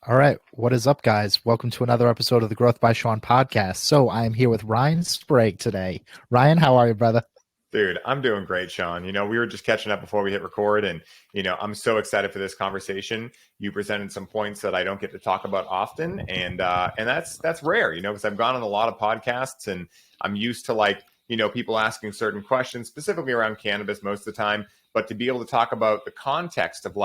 All right. What is up, guys? Welcome to another episode of the Growth by Shawn podcast. So I am here with Ryan Sprague today. Ryan, how are you, brother? Dude, I'm doing great, Shawn. We were just catching up before we hit record, and I'm so excited for this conversation. You presented some points that I don't get to talk about often, and that's rare, because I've gone on a lot of podcasts, and I'm used to people asking certain questions, specifically around cannabis most of the time. But to be able to talk about the context of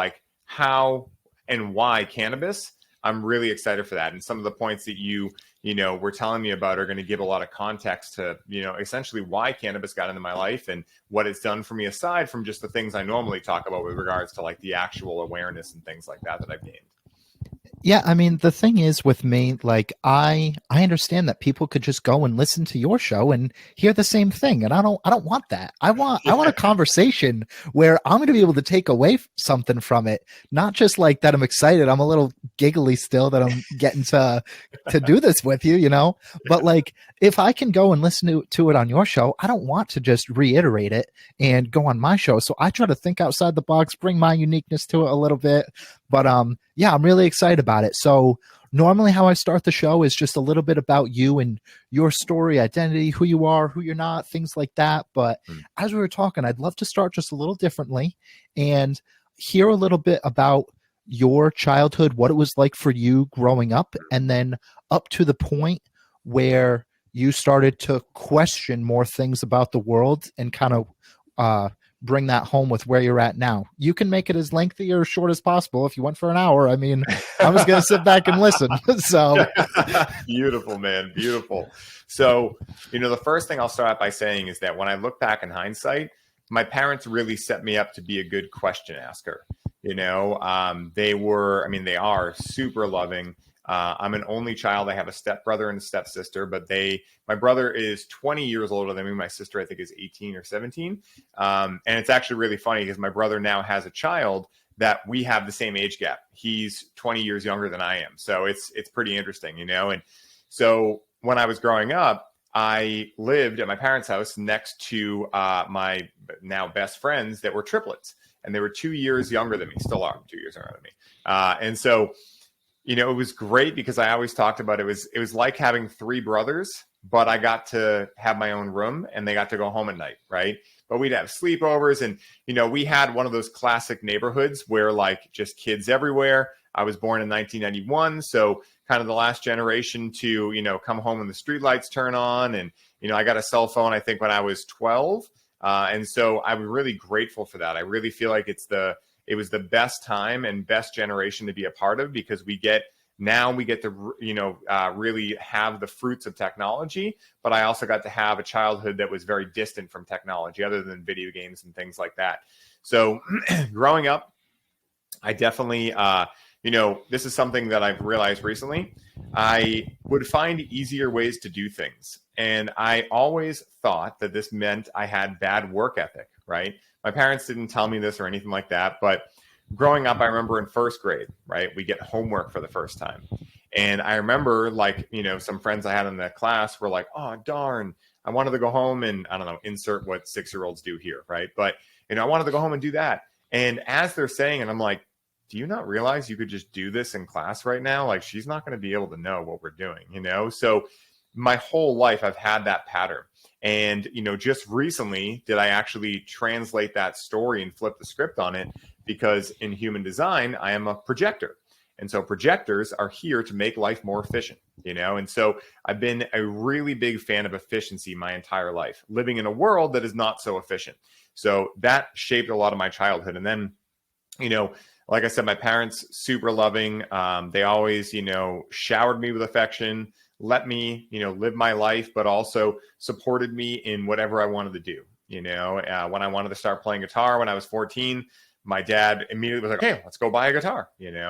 how and why cannabis, I'm really excited for that. And some of the points that you were telling me about are going to give a lot of context to, essentially why cannabis got into my life and what it's done for me, aside from just the things I normally talk about with regards to the actual awareness and things like that I've gained. Yeah, I mean, the thing is with me, I understand that people could just go and listen to your show and hear the same thing, and I don't want that. I want a conversation where I'm going to be able to take away something from it, not just like that I'm excited. I'm a little giggly still that I'm getting to do this with you, But if I can go and listen to it on your show, I don't want to just reiterate it and go on my show. So I try to think outside the box, bring my uniqueness to it a little bit. But yeah, I'm really excited about it. So normally how I start the show is just a little bit about you and your story, identity, who you are, who you're not, things like that. But as we were talking, I'd love to start just a little differently and hear a little bit about your childhood, what it was like for you growing up, and then up to the point where you started to question more things about the world and kind of bring that home with where you're at now. You can make it as lengthy or short as possible. If you went for an hour, I mean, I was going to sit back and listen. So beautiful, man. Beautiful. So, the first thing I'll start out by saying is that when I look back in hindsight, my parents really set me up to be a good question asker. They are super loving. I'm an only child. I have a stepbrother and a stepsister, but my brother is 20 years older than me. My sister, I think, is 18 or 17. And it's actually really funny because my brother now has a child that we have the same age gap. He's 20 years younger than I am. So it's pretty interesting, And so when I was growing up, I lived at my parents' house next to my now best friends that were triplets. And they were 2 years younger than me, still are 2 years younger than me. And so it was great because I always talked about it was like having three brothers, but I got to have my own room and they got to go home at night, right? But we'd have sleepovers and, we had one of those classic neighborhoods where just kids everywhere. I was born in 1991, so kind of the last generation to, come home when the streetlights turn on. And, I got a cell phone, I think, when I was 12. And so I'm really grateful for that. I really feel like it was the best time and best generation to be a part of because we get to, really have the fruits of technology. But I also got to have a childhood that was very distant from technology other than video games and things like that. So growing up, I definitely, this is something that I've realized recently. I would find easier ways to do things. And I always thought that this meant I had bad work ethic, right? My parents didn't tell me this or anything like that, but growing up, I remember in first grade, right, we get homework for the first time. And I remember some friends I had in that class were like, oh, darn, I wanted to go home and I don't know, insert what 6-year-olds do here, right? But, I wanted to go home and do that. And as they're saying, and I'm like, do you not realize you could just do this in class right now? She's not going to be able to know what we're doing, So my whole life, I've had that pattern. And, just recently did I actually translate that story and flip the script on it because in human design, I am a projector. And so projectors are here to make life more efficient, And so I've been a really big fan of efficiency my entire life, living in a world that is not so efficient. So that shaped a lot of my childhood. And then, like I said, my parents, super loving. They always, showered me with affection, let me, live my life, but also supported me in whatever I wanted to do. When I wanted to start playing guitar when I was 14, my dad immediately was like, "Hey, let's go buy a guitar."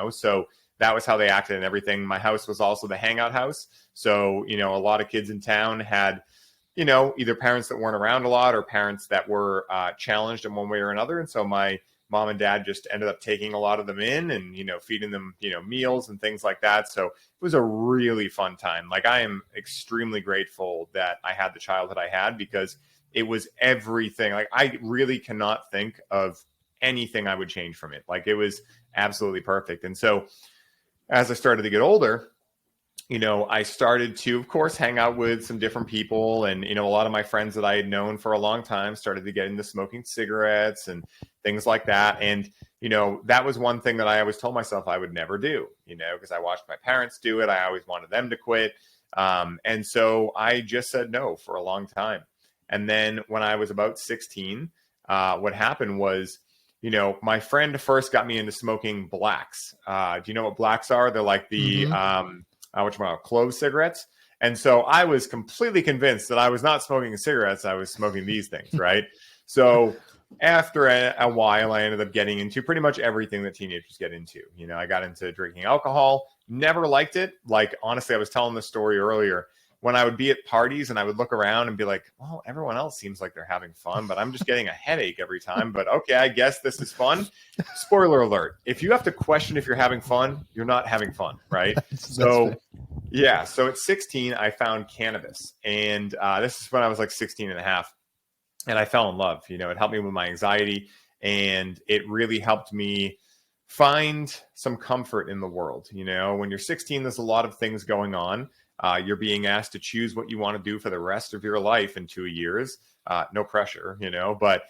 So that was how they acted and everything. My house was also the hangout house. So, a lot of kids in town had, either parents that weren't around a lot or parents that were challenged in one way or another. And so my mom and dad just ended up taking a lot of them in and, feeding them, meals and things like that. So it was a really fun time. I am extremely grateful that I had the childhood I had because it was everything. I really cannot think of anything I would change from it. It was absolutely perfect. And so, as I started to get older, I started to, of course, hang out with some different people. And, a lot of my friends that I had known for a long time started to get into smoking cigarettes and things like that. And, that was one thing that I always told myself I would never do, because I watched my parents do it. I always wanted them to quit. And so I just said no for a long time. And then when I was about 16, what happened was, my friend first got me into smoking blacks. Do you know what blacks are? They're like the, clove cigarettes. And so I was completely convinced that I was not smoking cigarettes. I was smoking these things. Right. So after a while, I ended up getting into pretty much everything that teenagers get into. I got into drinking alcohol, never liked it. Like, honestly, I was telling this story earlier. When I would be at parties and I would look around and be like, well, everyone else seems like they're having fun, but I'm just getting a headache every time. But okay, I guess this is fun. Spoiler alert. If you have to question if you're having fun, you're not having fun, right? So at 16, I found cannabis. And this is when I was like 16 and a half. And I fell in love. It helped me with my anxiety. And it really helped me find some comfort in the world. When you're 16, there's a lot of things going on. You're being asked to choose what you want to do for the rest of your life in 2 years. No pressure, but,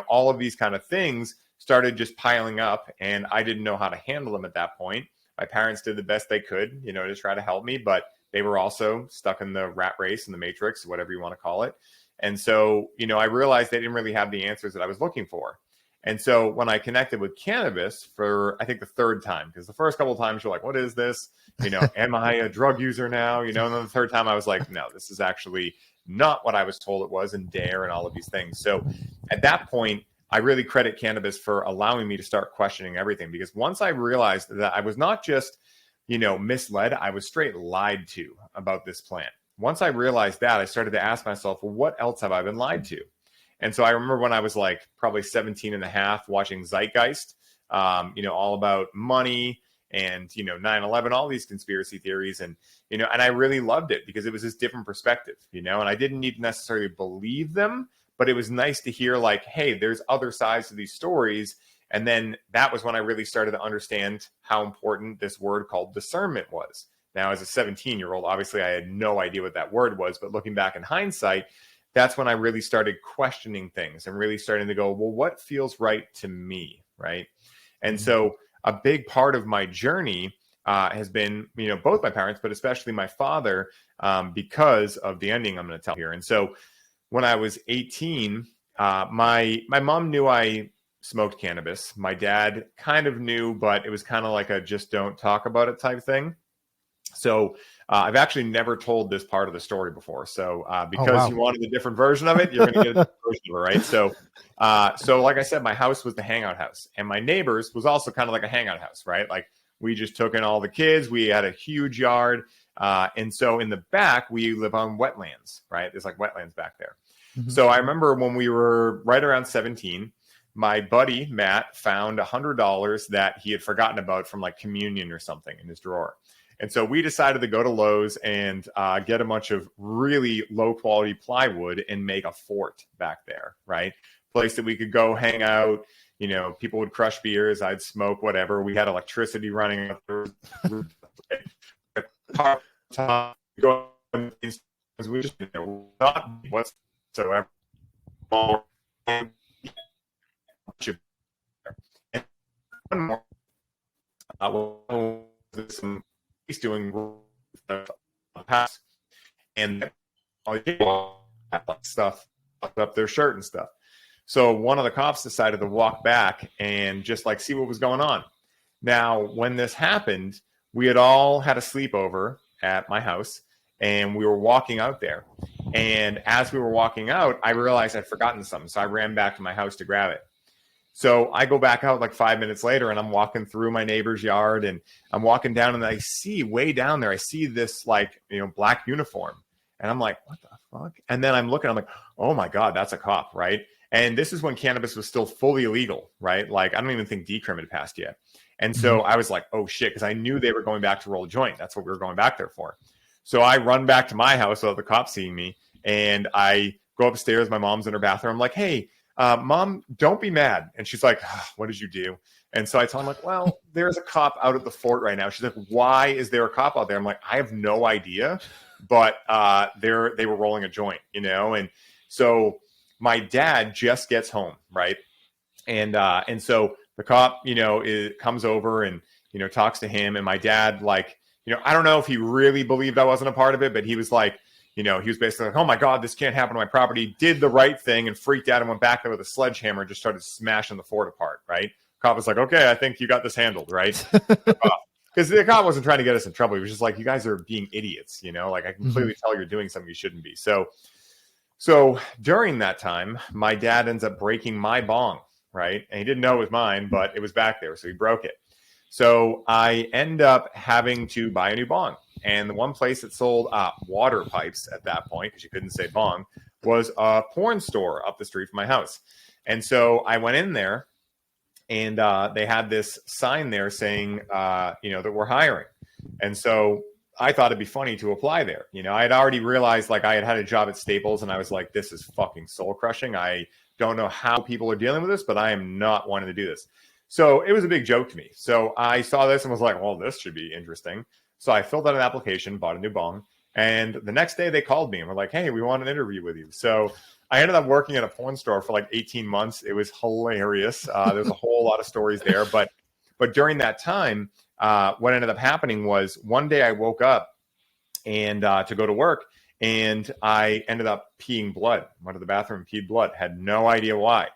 all of these kind of things started just piling up, and I didn't know how to handle them at that point. My parents did the best they could, to try to help me, but they were also stuck in the rat race and the matrix, whatever you want to call it. And so, I realized they didn't really have the answers that I was looking for. And so when I connected with cannabis for, I think, the third time, because the first couple of times you're like, what is this? Am I a drug user now? And then the third time I was like, no, this is actually not what I was told it was, and DARE and all of these things. So at that point, I really credit cannabis for allowing me to start questioning everything, because once I realized that I was not just, misled, I was straight lied to about this plant. Once I realized that, I started to ask myself, well, what else have I been lied to? And so I remember when I was like probably 17 and a half watching Zeitgeist, all about money and, 9/11, all these conspiracy theories. And, and I really loved it because it was this different perspective, and I didn't need to necessarily believe them, but it was nice to hear like, hey, there's other sides to these stories. And then that was when I really started to understand how important this word called discernment was. Now, as a 17-year-old, obviously I had no idea what that word was, but looking back in hindsight, that's when I really started questioning things and really starting to go, well, what feels right to me, right? And so a big part of my journey has been, both my parents, but especially my father, because of the ending I'm going to tell here. And so when I was 18, my mom knew I smoked cannabis. My dad kind of knew, but it was kind of like a just don't talk about it type thing. So I've actually never told this part of the story before. So because you wanted a different version of it, you're going to get a different version of it, right? So like I said, my house was the hangout house, and my neighbors was also kind of like a hangout house, right? Like we just took in all the kids. We had a huge yard. And so in the back, we live on wetlands, right? There's like wetlands back there. Mm-hmm. So I remember when we were right around 17, my buddy, Matt, found $100 that he had forgotten about from like communion or something in his drawer. And so we decided to go to Lowe's and get a bunch of really low quality plywood and make a fort back there, right? Place that we could go hang out. People would crush beers. I'd smoke, whatever. We had electricity running. We just not whatsoever. And one more. Some he's doing pass and all stuff up their shirt and stuff. So one of the cops decided to walk back and just like see what was going on. Now, when this happened, we had all had a sleepover at my house and we were walking out there. And as we were walking out, I realized I'd forgotten something. So I ran back to my house to grab it. So I go back out like 5 minutes later and I'm walking through my neighbor's yard and I'm walking down and I see way down there, I see this like, black uniform. And I'm like, what the fuck? And then I'm looking, I'm like, oh my God, that's a cop, right? And this is when cannabis was still fully illegal, right? Like, I don't even think decrim had passed yet. And so I was like, oh shit, because I knew they were going back to roll a joint. That's what we were going back there for. So I run back to my house without the cops seeing me. And I go upstairs. My mom's in her bathroom. I'm like, hey, Mom, don't be mad. And she's like, what did you do? And so I tell him, like, well, there's a cop out at the fort right now. She's like, why is there a cop out there? I'm like, I have no idea, but they were rolling a joint, And so my dad just gets home, right? And so the cop, comes over and, talks to him. And my dad, like, I don't know if he really believed I wasn't a part of it, but he was like, he was basically like, oh my God, this can't happen to my property. Did the right thing and freaked out and went back there with a sledgehammer and just started smashing the fort apart, right? Cop was like, okay, I think you got this handled, right? Because the cop wasn't trying to get us in trouble. He was just like, you guys are being idiots, Like I completely tell you're doing something you shouldn't be. So during that time, my dad ends up breaking my bong, right? And he didn't know it was mine, but it was back there, so he broke it. So I end up having to buy a new bong. And the one place that sold water pipes at that point, because you couldn't say bong, was a porn store up the street from my house. And so I went in there, and they had this sign there saying, that we're hiring. And so I thought it'd be funny to apply there. I had already realized, like, I had a job at Staples, and I was like, this is fucking soul crushing. I don't know how people are dealing with this, but I am not wanting to do this. So it was a big joke to me. So I saw this and was like, well, this should be interesting. So I filled out an application, bought a new bong, and the next day they called me and were like, hey, we want an interview with you. So I ended up working at a porn store for like 18 months. It was hilarious. There's a whole lot of stories there. But during that time, what ended up happening was one day I woke up and to go to work, and I ended up peeing blood. Went to the bathroom and peed blood. Had no idea why.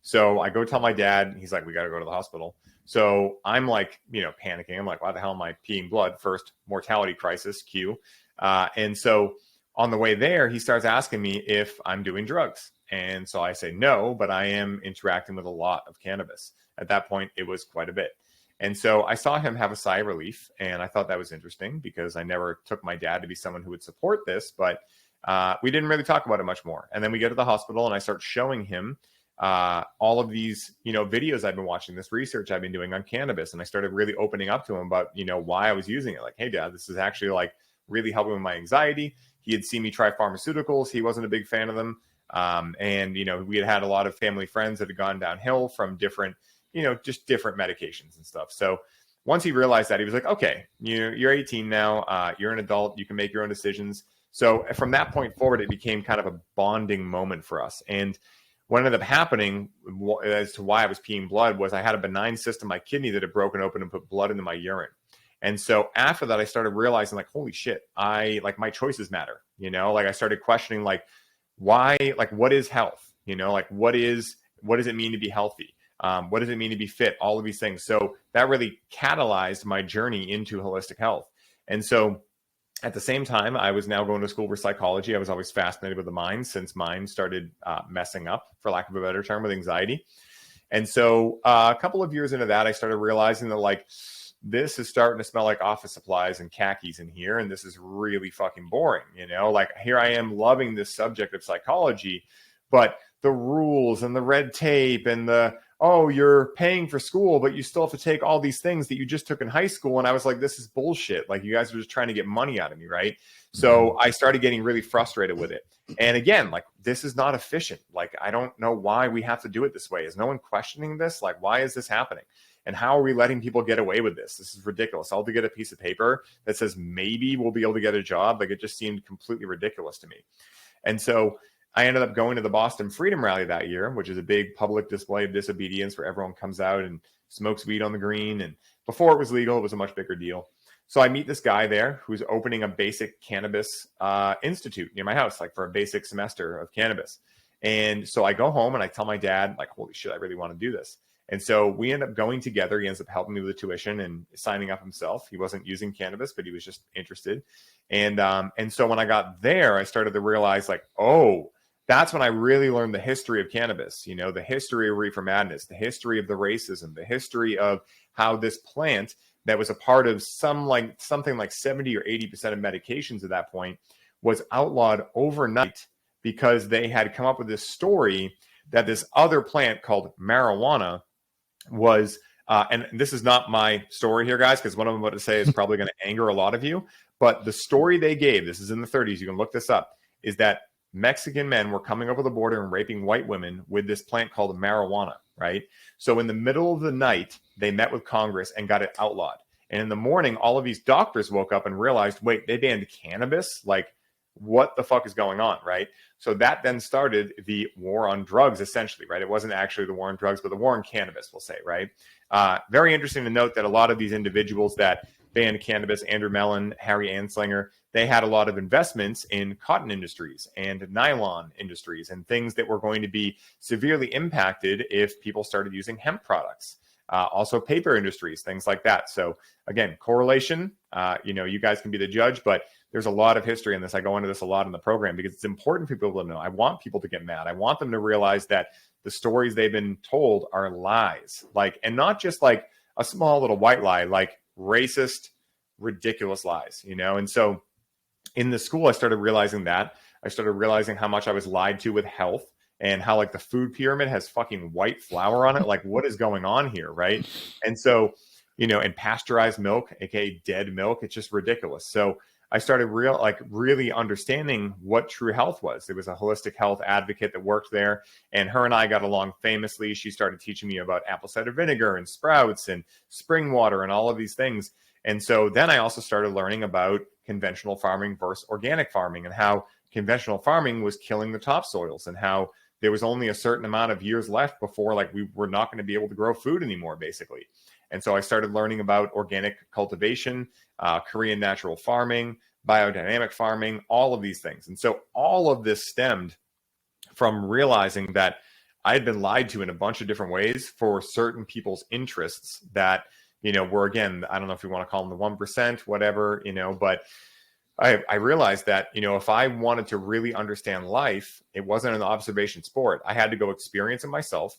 So I go tell my dad. He's like, we got to go to the hospital. So I'm like, panicking. I'm like, why the hell am I peeing blood? First mortality crisis, Q. And so on the way there, he starts asking me if I'm doing drugs. And so I say no, but I am interacting with a lot of cannabis. At that point, it was quite a bit. And so I saw him have a sigh of relief, and I thought that was interesting because I never took my dad to be someone who would support this, but we didn't really talk about it much more. And then we get to the hospital, and I start showing him all of these, videos I've been watching, this research I've been doing on cannabis. And I started really opening up to him about, why I was using it. Like, hey, Dad, this is actually like really helping with my anxiety. He had seen me try pharmaceuticals. He wasn't a big fan of them. And we had a lot of family friends that had gone downhill from different, just different medications and stuff. So once he realized that, he was like, okay, you're 18 now. You're an adult. You can make your own decisions. So from that point forward, it became kind of a bonding moment for us. And what ended up happening as to why I was peeing blood was I had a benign cyst in my kidney that had broken open and put blood into my urine. And so after that, I started realizing, like, holy shit, my choices matter. I started questioning, like, why, like, what is health? What does it mean to be healthy? What does it mean to be fit? All of these things. So that really catalyzed my journey into holistic health. And so at the same time, I was now going to school for psychology. I was always fascinated with the mind since mine started messing up, for lack of a better term, with anxiety. And so a couple of years into that, I started realizing that, like, this is starting to smell like office supplies and khakis in here. And this is really fucking boring. Like, here I am loving this subject of psychology, but the rules and the red tape and you're paying for school, but you still have to take all these things that you just took in high school. And I was like, this is bullshit. Like, you guys are just trying to get money out of me, right? So I started getting really frustrated with it. And again, like, this is not efficient. Like, I don't know why we have to do it this way. Is no one questioning this? Like, why is this happening? And how are we letting people get away with this? This is ridiculous. All to get a piece of paper that says maybe we'll be able to get a job. Like, it just seemed completely ridiculous to me. And so I ended up going to the Boston Freedom Rally that year, which is a big public display of disobedience where everyone comes out and smokes weed on the green. And before it was legal, it was a much bigger deal. So I meet this guy there who's opening a basic cannabis institute near my house, like for a basic semester of cannabis. And so I go home and I tell my dad, like, holy shit, I really want to do this. And so we end up going together. He ends up helping me with the tuition and signing up himself. He wasn't using cannabis, but he was just interested. And so when I got there, I started to realize, like, oh, that's when I really learned the history of cannabis, the history of reefer madness, the history of the racism, the history of how this plant that was a part of something like 70 or 80% of medications at that point was outlawed overnight because they had come up with this story that this other plant called marijuana was, and this is not my story here, guys, because what I'm about to say is probably going to anger a lot of you, but the story they gave, this is in the 30s, you can look this up, is that Mexican men were coming over the border and raping white women with this plant called marijuana, right? So in the middle of the night, they met with Congress and got it outlawed. And in the morning, all of these doctors woke up and realized, wait, they banned cannabis? Like, what the fuck is going on, right? So that then started the war on drugs, essentially, right? It wasn't actually the war on drugs, but the war on cannabis, we'll say, right? Very interesting to note that a lot of these individuals that banned cannabis, Andrew Mellon, Harry Anslinger, they had a lot of investments in cotton industries and nylon industries and things that were going to be severely impacted if people started using hemp products. Also paper industries, things like that. So again, correlation, you guys can be the judge, but there's a lot of history in this. I go into this a lot in the program because it's important for people to know. I want people to get mad. I want them to realize that the stories they've been told are lies, and not just like a small little white lie, like racist, ridiculous lies, And so in the school, I started realizing that. I started realizing how much I was lied to with health and how the food pyramid has fucking white flour on it. Like, what is going on here, right? And so, and pasteurized milk, aka dead milk, it's just ridiculous. So I started really understanding what true health was. There was a holistic health advocate that worked there, and her and I got along famously. She started teaching me about apple cider vinegar and sprouts and spring water and all of these things. And so then I also started learning about conventional farming versus organic farming and how conventional farming was killing the topsoils and how there was only a certain amount of years left before we were not going to be able to grow food anymore, basically. And so I started learning about organic cultivation, Korean natural farming, biodynamic farming, all of these things. And so all of this stemmed from realizing that I had been lied to in a bunch of different ways for certain people's interests that, were, again, I don't know if you want to call them the 1%, whatever, but I realized that, if I wanted to really understand life, it wasn't an observation sport. I had to go experience it myself,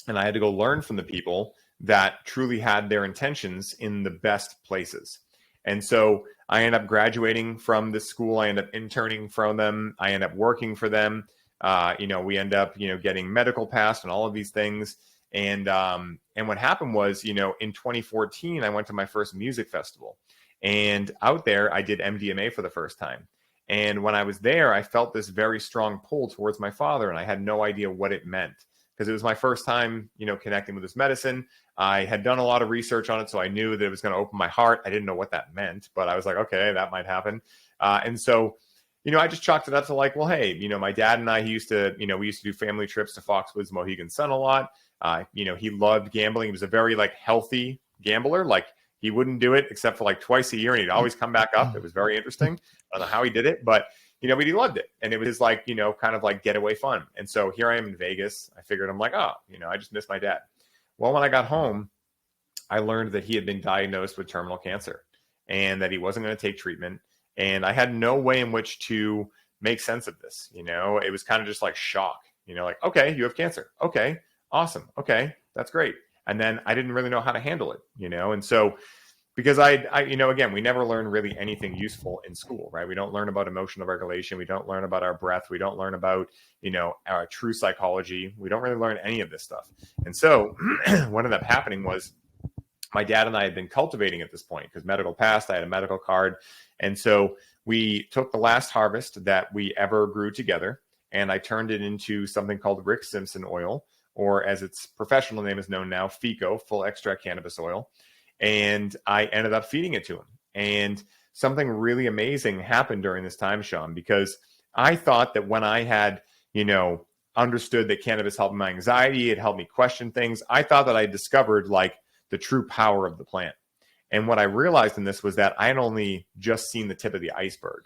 and I had to go learn from the people that truly had their intentions in the best places. And so I ended up graduating from this school. I ended up interning from them. I ended up working for them. We end up, getting medical passed and all of these things. And what happened was, in 2014, I went to my first music festival. And out there, I did MDMA for the first time. And when I was there, I felt this very strong pull towards my father, and I had no idea what it meant because it was my first time, connecting with this medicine. I had done a lot of research on it, so I knew that it was going to open my heart. I didn't know what that meant, but I was like, okay, that might happen. And so, I just chalked it up to well, hey, my dad and I, we used to do family trips to Foxwoods Mohegan Sun a lot. He loved gambling. He was a very healthy gambler. He wouldn't do it except for twice a year, and he'd always come back up. It was very interesting. I don't know how he did it, but but he loved it. And it was kind of getaway fun. And so here I am in Vegas. I figured I just missed my dad. Well, when I got home, I learned that he had been diagnosed with terminal cancer and that he wasn't going to take treatment. And I had no way in which to make sense of this. It was kind of just shock, okay, you have cancer. Okay, awesome. Okay, that's great. And then I didn't really know how to handle it, and so because I again, we never learn really anything useful in school, right? We don't learn about emotional regulation. We don't learn about our breath. We don't learn about, our true psychology. We don't really learn any of this stuff. And so what ended up happening was my dad and I had been cultivating at this point because medical passed. I had a medical card. And so we took the last harvest that we ever grew together, and I turned it into something called Rick Simpson oil, or as its professional name is known now, FICO, full extract cannabis oil. And I ended up feeding it to him. And something really amazing happened during this time, Shawn, because I thought that when I had, understood that cannabis helped my anxiety, it helped me question things, I thought that I discovered the true power of the plant. And what I realized in this was that I had only just seen the tip of the iceberg,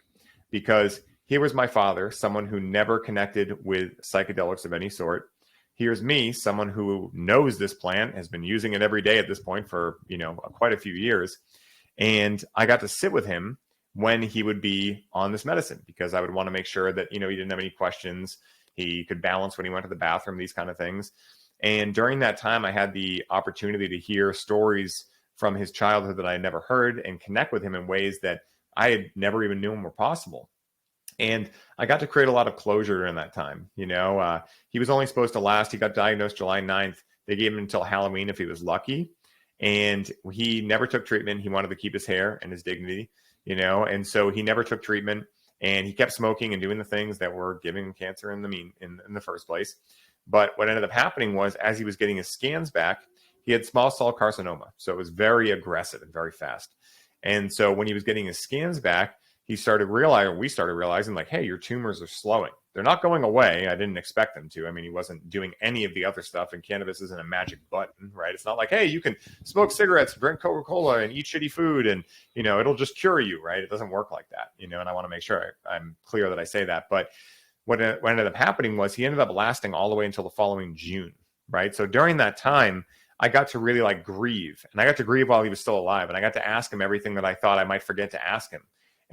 because here was my father, someone who never connected with psychedelics of any sort. Here's me, someone who knows this plant, has been using it every day at this point for, quite a few years. And I got to sit with him when he would be on this medicine, because I would want to make sure that, he didn't have any questions. He could balance when he went to the bathroom, these kind of things. And during that time, I had the opportunity to hear stories from his childhood that I had never heard and connect with him in ways that I had never even known were possible. And I got to create a lot of closure during that time. He was only supposed to last. He got diagnosed July 9th. They gave him until Halloween if he was lucky. And he never took treatment. He wanted to keep his hair and his dignity, and so he never took treatment. And he kept smoking and doing the things that were giving him cancer in the first place. But what ended up happening was, as he was getting his scans back, he had small cell carcinoma. So it was very aggressive and very fast. And so when he was getting his scans back, we started realizing like, hey, your tumors are slowing. They're not going away. I didn't expect them to. I mean, he wasn't doing any of the other stuff, and cannabis isn't a magic button, right? It's not like, hey, you can smoke cigarettes, drink Coca-Cola, and eat shitty food, and, you know, it'll just cure you, right? It doesn't work like that, you know, and I want to make sure I'm clear that I say that. But what ended up happening was he ended up lasting all the way until the following June, right? So during that time, I got to really like grieve, and I got to grieve while he was still alive, and I got to ask him everything that I thought I might forget to ask him.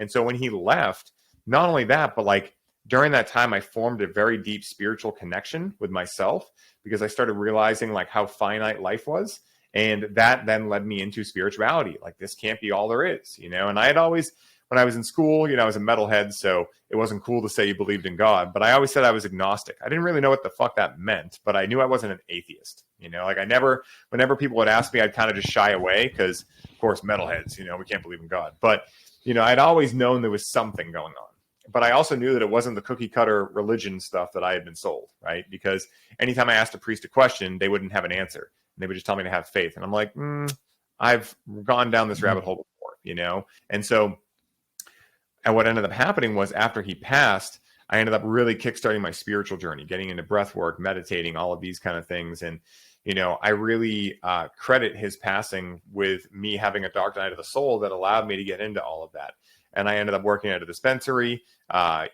And so when he left, not only that, but like during that time, I formed a very deep spiritual connection with myself, because I started realizing like how finite life was. And that then led me into spirituality. Like, this can't be all there is, you know? And I had always, when I was in school, you know, I was a metalhead, so it wasn't cool to say you believed in God, but I always said I was agnostic. I didn't really know what the fuck that meant, but I knew I wasn't an atheist, you know? Like, whenever people would ask me, I'd kind of just shy away, because of course, metalheads, you know, we can't believe in God. But you know, I'd always known there was something going on, but I also knew that it wasn't the cookie cutter religion stuff that I had been sold, right? Because anytime I asked a priest a question, they wouldn't have an answer. They would just tell me to have faith. And I'm like, I've gone down this rabbit hole before, you know? And what ended up happening was, after he passed, I ended up really kickstarting my spiritual journey, getting into breath work, meditating, all of these kind of things. And, you know, I really credit his passing with me having a dark night of the soul that allowed me to get into all of that. And I ended up working at a dispensary,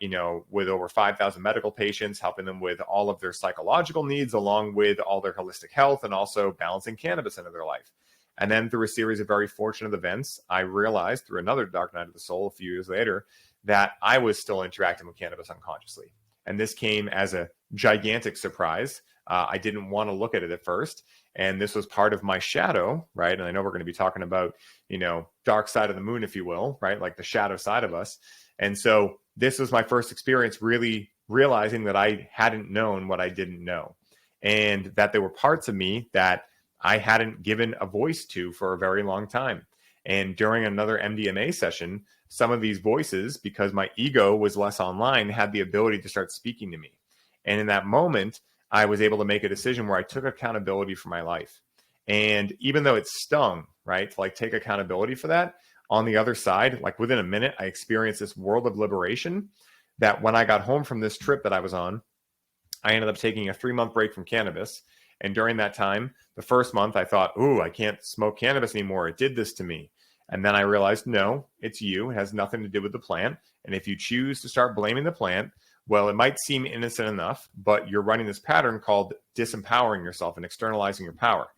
you know, with over 5,000 medical patients, helping them with all of their psychological needs, along with all their holistic health, and also balancing cannabis into their life. And then through a series of very fortunate events, I realized through another dark night of the soul a few years later that I was still interacting with cannabis unconsciously. And this came as a gigantic surprise. I didn't want to look at it at first. And this was part of my shadow, right? And I know we're going to be talking about, you know, dark side of the moon, if you will, right? Like the shadow side of us. And so this was my first experience really realizing that I hadn't known what I didn't know, and that there were parts of me that I hadn't given a voice to for a very long time. And during another MDMA session, some of these voices, because my ego was less online, had the ability to start speaking to me. And in that moment, I was able to make a decision where I took accountability for my life. And even though it stung, right, to like take accountability for that, on the other side, like within a minute, I experienced this world of liberation that when I got home from this trip that I was on, I ended up taking a 3-month break from cannabis. And during that time, the first month, I thought, ooh, I can't smoke cannabis anymore. It did this to me. And then I realized, no, it's you. It has nothing to do with the plant. And if you choose to start blaming the plant, well, it might seem innocent enough, but you're running this pattern called disempowering yourself and externalizing your power.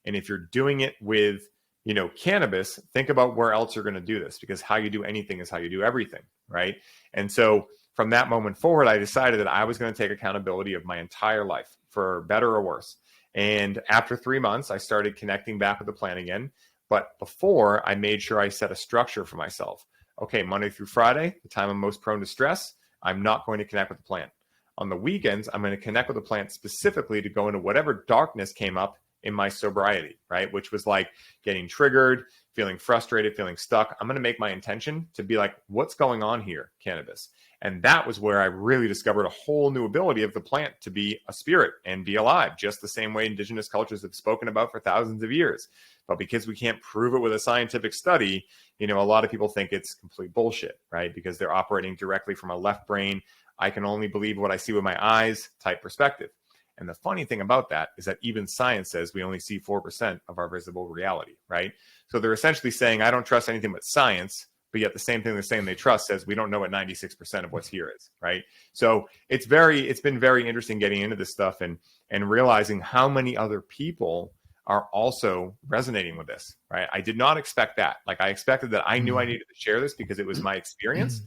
And if you're doing it with, you know, cannabis, think about where else you're going to do this, because how you do anything is how you do everything, right? And so from that moment forward, I decided that I was going to take accountability of my entire life, for better or worse. And after 3 months, I started connecting back with the plant again. But before, I made sure I set a structure for myself. Okay, Monday through Friday, the time I'm most prone to stress, I'm not going to connect with the plant. On the weekends, I'm going to connect with the plant specifically to go into whatever darkness came up in my sobriety, right? Which was like getting triggered, feeling frustrated, feeling stuck. I'm going to make my intention to be like, what's going on here, cannabis? And that was where I really discovered a whole new ability of the plant to be a spirit and be alive, just the same way indigenous cultures have spoken about for thousands of years. But because we can't prove it with a scientific study, you know, a lot of people think it's complete bullshit, right? Because they're operating directly from a left brain, I can only believe what I see with my eyes type perspective. And the funny thing about that is that even science says we only see 4% of our visible reality, right? So they're essentially saying, I don't trust anything but science, but yet the same thing they're saying they trust says we don't know what 96% of what's here is, right? So it's been very interesting getting into this stuff and realizing how many other people are also resonating with this, right? I did not expect that. Like, I expected that I knew I needed to share this because it was my experience.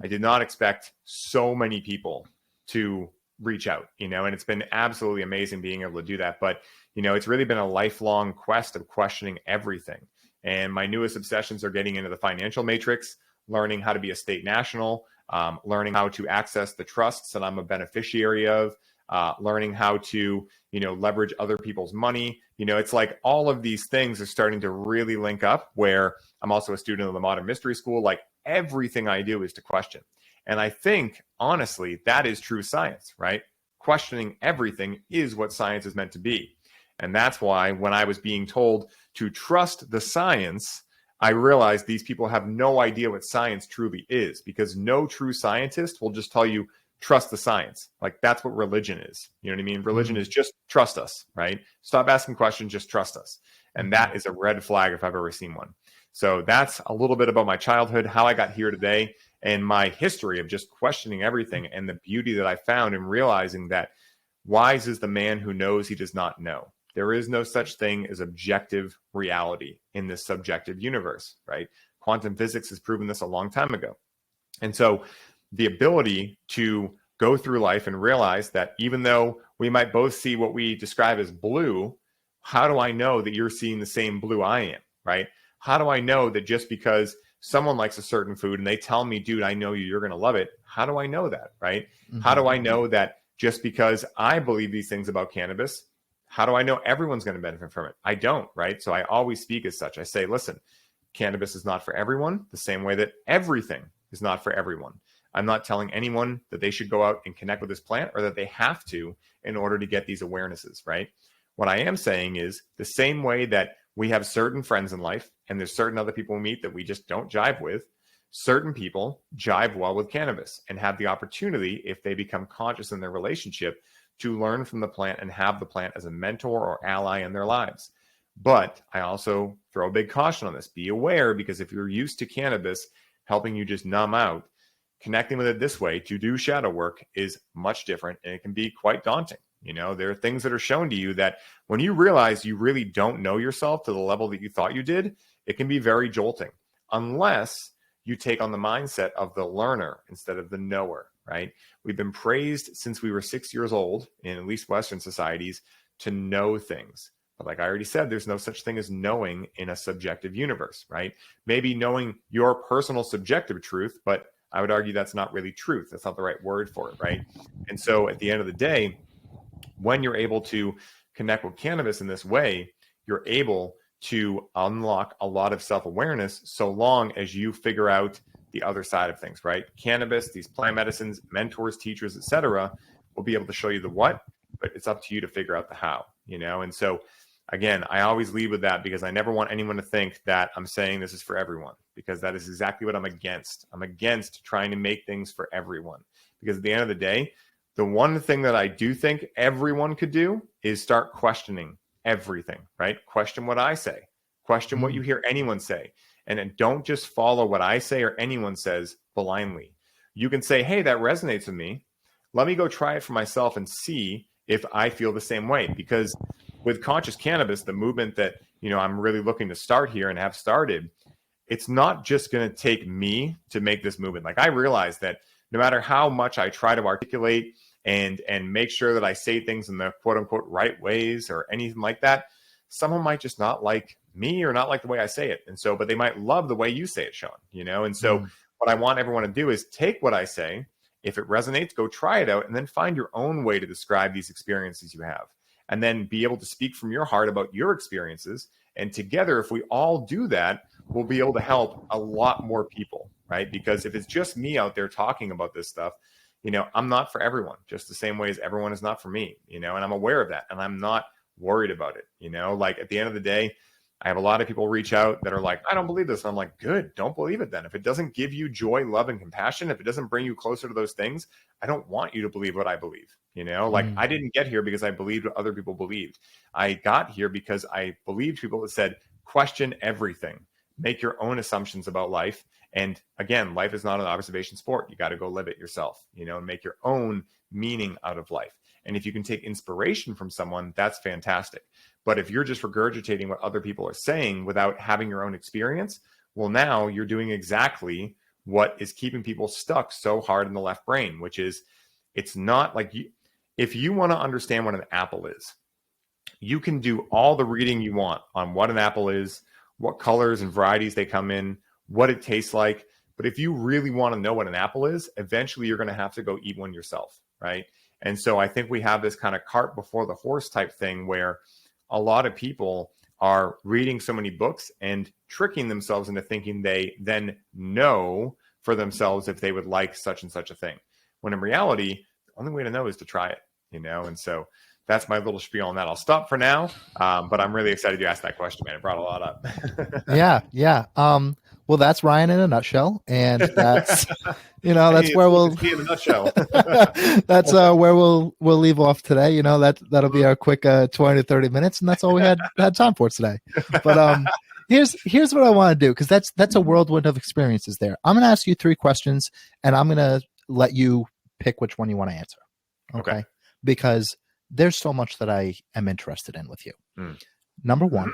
I did not expect so many people to reach out, you know, and it's been absolutely amazing being able to do that. But, you know, it's really been a lifelong quest of questioning everything. And my newest obsessions are getting into the financial matrix, learning how to be a state national, learning how to access the trusts that I'm a beneficiary of, learning how to, you know, leverage other people's money. You know, it's like all of these things are starting to really link up, where I'm also a student of the Modern Mystery School. Like, everything I do is to question. And I think, honestly, that is true science, right? Questioning everything is what science is meant to be. And that's why when I was being told to trust the science, I realized these people have no idea what science truly is, because no true scientist will just tell you, trust the science. Like, that's what religion is. You know what I mean? Religion is just trust us, right? Stop asking questions, just trust us. And that is a red flag if I've ever seen one. So that's a little bit about my childhood, how I got here today, and my history of just questioning everything, and the beauty that I found in realizing that wise is the man who knows he does not know. There is no such thing as objective reality in this subjective universe, right? Quantum physics has proven this a long time ago. And so the ability to go through life and realize that even though we might both see what we describe as blue, how do I know that you're seeing the same blue I am, right? How do I know that just because someone likes a certain food and they tell me, dude, I know you're going to love it. How do I know that, right? How do I know that just because I believe these things about cannabis, how do I know everyone's going to benefit from it? I don't, right? So I always speak as such. I say, listen, cannabis is not for everyone, the same way that everything is not for everyone. I'm not telling anyone that they should go out and connect with this plant or that they have to in order to get these awarenesses, right? What I am saying is the same way that we have certain friends in life and there's certain other people we meet that we just don't jive with, certain people jive well with cannabis and have the opportunity, if they become conscious in their relationship, to learn from the plant and have the plant as a mentor or ally in their lives. But I also throw a big caution on this. Be aware, because if you're used to cannabis helping you just numb out, connecting with it this way to do shadow work is much different, and it can be quite daunting. You know, there are things that are shown to you that when you realize you really don't know yourself to the level that you thought you did, it can be very jolting, unless you take on the mindset of the learner instead of the knower, right? We've been praised since we were 6 years old, in at least Western societies, to know things. But like I already said, there's no such thing as knowing in a subjective universe, right? Maybe knowing your personal subjective truth, but I would argue that's not really truth. That's not the right word for it, right? And so at the end of the day, when you're able to connect with cannabis in this way, you're able to unlock a lot of self-awareness, so long as you figure out the other side of things, right? Cannabis, these plant medicines, mentors, teachers, etc., will be able to show you the what, but it's up to you to figure out the how, you know? And so again, I always lead with that, because I never want anyone to think that I'm saying this is for everyone, because that is exactly what I'm against. I'm against trying to make things for everyone, because at the end of the day, the one thing that I do think everyone could do is start questioning everything, right? Question what I say, question what you hear anyone say, and then don't just follow what I say or anyone says blindly. You can say, hey, that resonates with me. Let me go try it for myself and see if I feel the same way. Because with conscious cannabis, the movement that, you know, I'm really looking to start here and have started, it's not just going to take me to make this movement. Like, I realize that no matter how much I try to articulate and make sure that I say things in the quote unquote right ways or anything like that, someone might just not like me or not like the way I say it. And so, but they might love the way you say it, Shawn, you know? And so what I want everyone to do is take what I say. If it resonates, go try it out, and then find your own way to describe these experiences you have, and then be able to speak from your heart about your experiences. And together, if we all do that, we'll be able to help a lot more people, right? Because if it's just me out there talking about this stuff, you know, I'm not for everyone, just the same way as everyone is not for me, you know, and I'm aware of that, and I'm not worried about it. You know, like at the end of the day, I have a lot of people reach out that are like, I don't believe this. I'm like, good, don't believe it then. If it doesn't give you joy, love, and compassion, if it doesn't bring you closer to those things, I don't want you to believe what I believe. You know, like I didn't get here because I believed what other people believed. I got here because I believed people that said, question everything, make your own assumptions about life. And again, life is not an observation sport. You got to go live it yourself, you know, and make your own meaning out of life. And if you can take inspiration from someone, that's fantastic. But if you're just regurgitating what other people are saying without having your own experience, well, now you're doing exactly what is keeping people stuck so hard in the left brain, which is, it's not like you, if you want to understand what an apple is, you can do all the reading you want on what an apple is, what colors and varieties they come in, what it tastes like. But if you really want to know what an apple is, eventually you're going to have to go eat one yourself, right? And so I think we have this kind of cart before the horse type thing, where a lot of people are reading so many books and tricking themselves into thinking they then know for themselves if they would like such and such a thing. When in reality, the only way to know is to try it, And so that's my little spiel on that. I'll stop for now, but I'm really excited you asked that question, man. It brought a lot up. Yeah. Well, that's Ryan in a nutshell, and that's that's where we'll be in a nutshell. that's where we'll leave off today. That'll be our quick 20 to 30 minutes, and that's all we had time for today. But here's what I want to do, because that's a whirlwind of experiences there. I'm going to ask you 3 questions, and I'm going to let you pick which one you want to answer. Okay? Because there's so much that I am interested in with you. Number 1,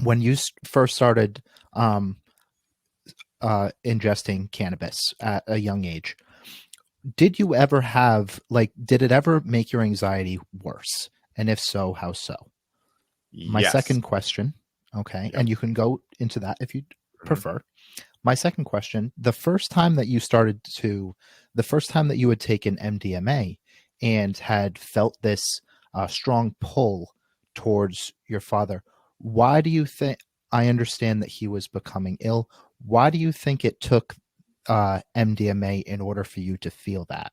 when you first started ingesting cannabis at a young age, did you ever did it ever make your anxiety worse? And if so, how so? My second question, okay, and you can go into that if you prefer. My second question, the first time that you had taken MDMA and had felt this strong pull towards your father, why do you think, I understand that he was becoming ill, why do you think it took MDMA in order for you to feel that?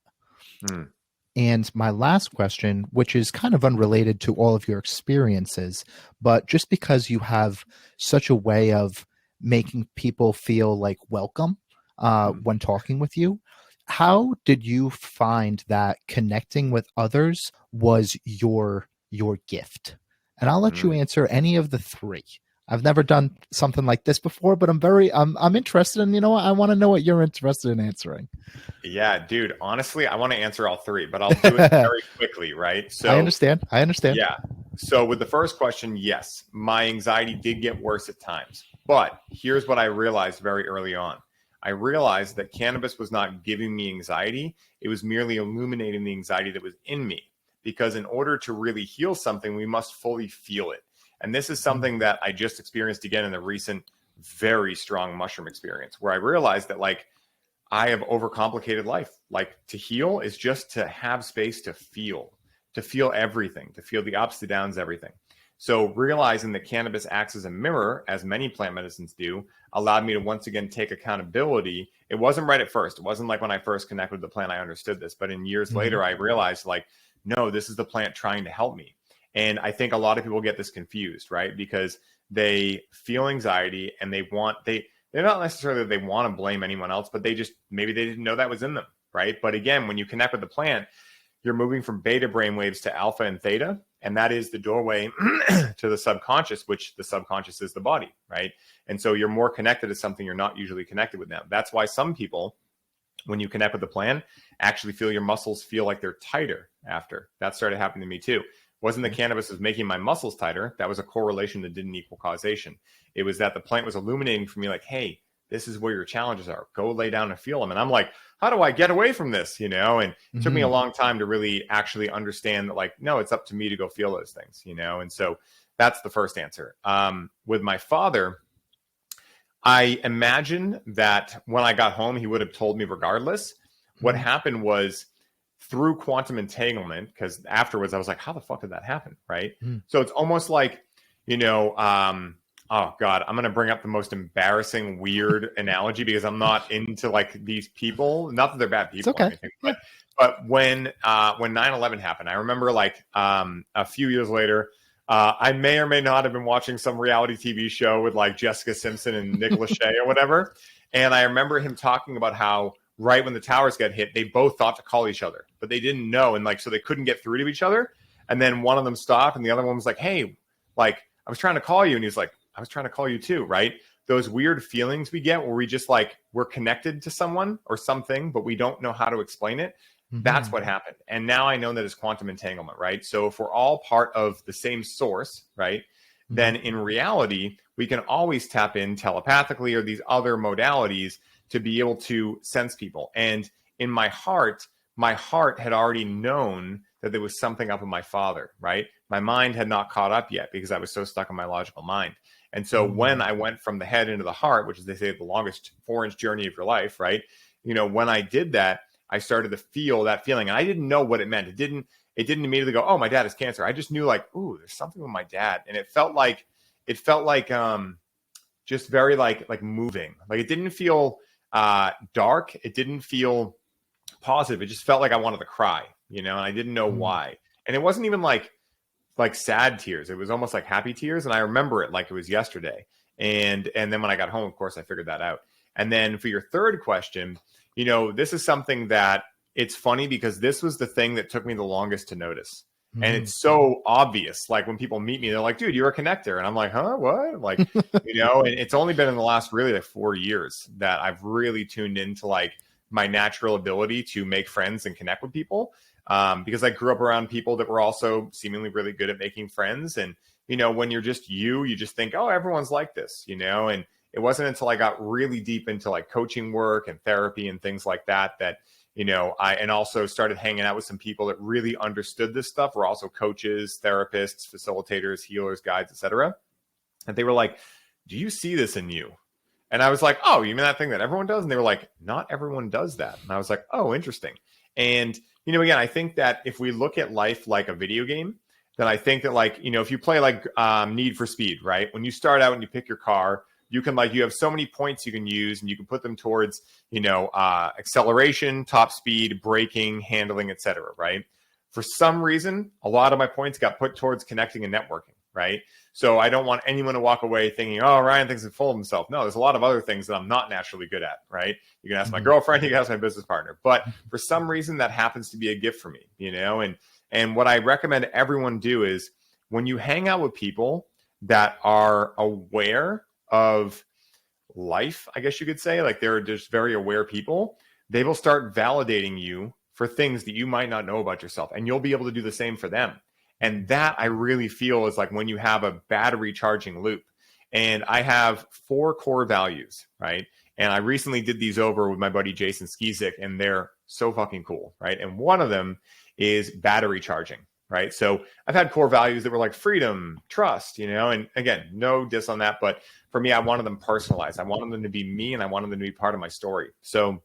And my last question, which is kind of unrelated to all of your experiences, but just because you have such a way of making people feel like welcome when talking with you, how did you find that connecting with others was your gift? And I'll let you answer any of the 3. I've never done something like this before, but I'm interested in, I want to know what you're interested in answering. Yeah, dude, honestly, I want to answer all 3, but I'll do it very quickly, right? So I understand. Yeah. So with the first question, yes, my anxiety did get worse at times, but here's what I realized very early on. I realized that cannabis was not giving me anxiety. It was merely illuminating the anxiety that was in me, because in order to really heal something, we must fully feel it. And this is something that I just experienced again in the recent, very strong mushroom experience, where I realized that I have overcomplicated life. To heal is just to have space to feel everything, to feel the ups, the downs, everything. So realizing that cannabis acts as a mirror, as many plant medicines do, allowed me to once again take accountability. It wasn't right at first. It wasn't like when I first connected with the plant, I understood this. But in years later, I realized no, this is the plant trying to help me. And I think a lot of people get this confused, right? Because they feel anxiety and they're not necessarily that they want to blame anyone else, but maybe they didn't know that was in them, right? But again, when you connect with the plant, you're moving from beta brainwaves to alpha and theta, and that is the doorway to the subconscious, which the subconscious is the body, right? And so you're more connected to something you're not usually connected with now. That's why some people, when you connect with the plant, actually feel your muscles feel like they're tighter after. That started happening to me too. Wasn't the cannabis was making my muscles tighter. That was a correlation that didn't equal causation. It was that the plant was illuminating for me hey, this is where your challenges are. Go lay down and feel them. And I'm like, how do I get away from this? And it took me a long time to really actually understand that no, it's up to me to go feel those things, And so that's the first answer. With my father, I imagine that when I got home, he would have told me regardless. What happened was, through quantum entanglement, because afterwards I was like, how the fuck did that happen? Right. So it's almost like, oh God, I'm going to bring up the most embarrassing, weird analogy, because I'm not into these people, not that they're bad people or anything, but when 9/11 happened, I remember a few years later, I may or may not have been watching some reality TV show with Jessica Simpson and Nick Lachey or whatever. And I remember him talking about how right when the towers got hit, they both thought to call each other, but they didn't know. And so they couldn't get through to each other. And then one of them stopped and the other one was like, hey, I was trying to call you. And he's like, I was trying to call you too. Right. Those weird feelings we get where we just we're connected to someone or something, but we don't know how to explain it. That's what happened. And now I know that it's quantum entanglement, right? So if we're all part of the same source, right, then in reality, we can always tap in telepathically or these other modalities to be able to sense people. And in my heart had already known that there was something up with my father, right? My mind had not caught up yet because I was so stuck in my logical mind. And so when I went from the head into the heart, which is, they say, the longest 4-inch journey of your life, right? When I did that, I started to feel that feeling. And I didn't know what it meant. It didn't immediately go, oh, my dad has cancer. I just knew ooh, there's something with my dad. And it felt like just very like moving. It didn't feel dark. It didn't feel positive. It just felt like I wanted to cry, and I didn't know why. And it wasn't even like sad tears. It was almost like happy tears. And I remember it like it was yesterday. And then when I got home, of course, I figured that out. And then for your third question, this is something that it's funny because this was the thing that took me the longest to notice. And it's so obvious. Like when people meet me, they're like, dude, you're a connector. And I'm like, huh, what? Like, and it's only been in the last really like 4 years that I've really tuned into like my natural ability to make friends and connect with people. Because I grew up around people that were also seemingly really good at making friends. And, when you're just you just think, oh, everyone's like this, and it wasn't until I got really deep into like coaching work and therapy and things like that, I also started hanging out with some people that really understood this stuff. We're also coaches, therapists, facilitators, healers, guides, etc. And they were like, do you see this in you? And I was like, oh, you mean that thing that everyone does? And they were like, not everyone does that. And I was like, oh, interesting. And, again, I think that if we look at life like a video game, then I think that like, if you play like Need for Speed, right? When you start out and you pick your car, you have so many points you can use and you can put them towards, acceleration, top speed, braking, handling, etc. Right? For some reason, a lot of my points got put towards connecting and networking. Right? So I don't want anyone to walk away thinking, oh, Ryan thinks he's full of himself. No, there's a lot of other things that I'm not naturally good at. Right? You can ask my girlfriend, you can ask my business partner, but for some reason that happens to be a gift for me, and what I recommend everyone do is when you hang out with people that are aware of life, I guess you could say, like they're just very aware people, they will start validating you for things that you might not know about yourself. And you'll be able to do the same for them. And that I really feel is like when you have a battery charging loop. And I have 4 core values, right? And I recently did these over with my buddy Jason Skizik, and they're so fucking cool, right? And one of them is battery charging, right? So I've had core values that were like freedom, trust, and again, no diss on that. But for me, I wanted them personalized. I wanted them to be me and I wanted them to be part of my story. So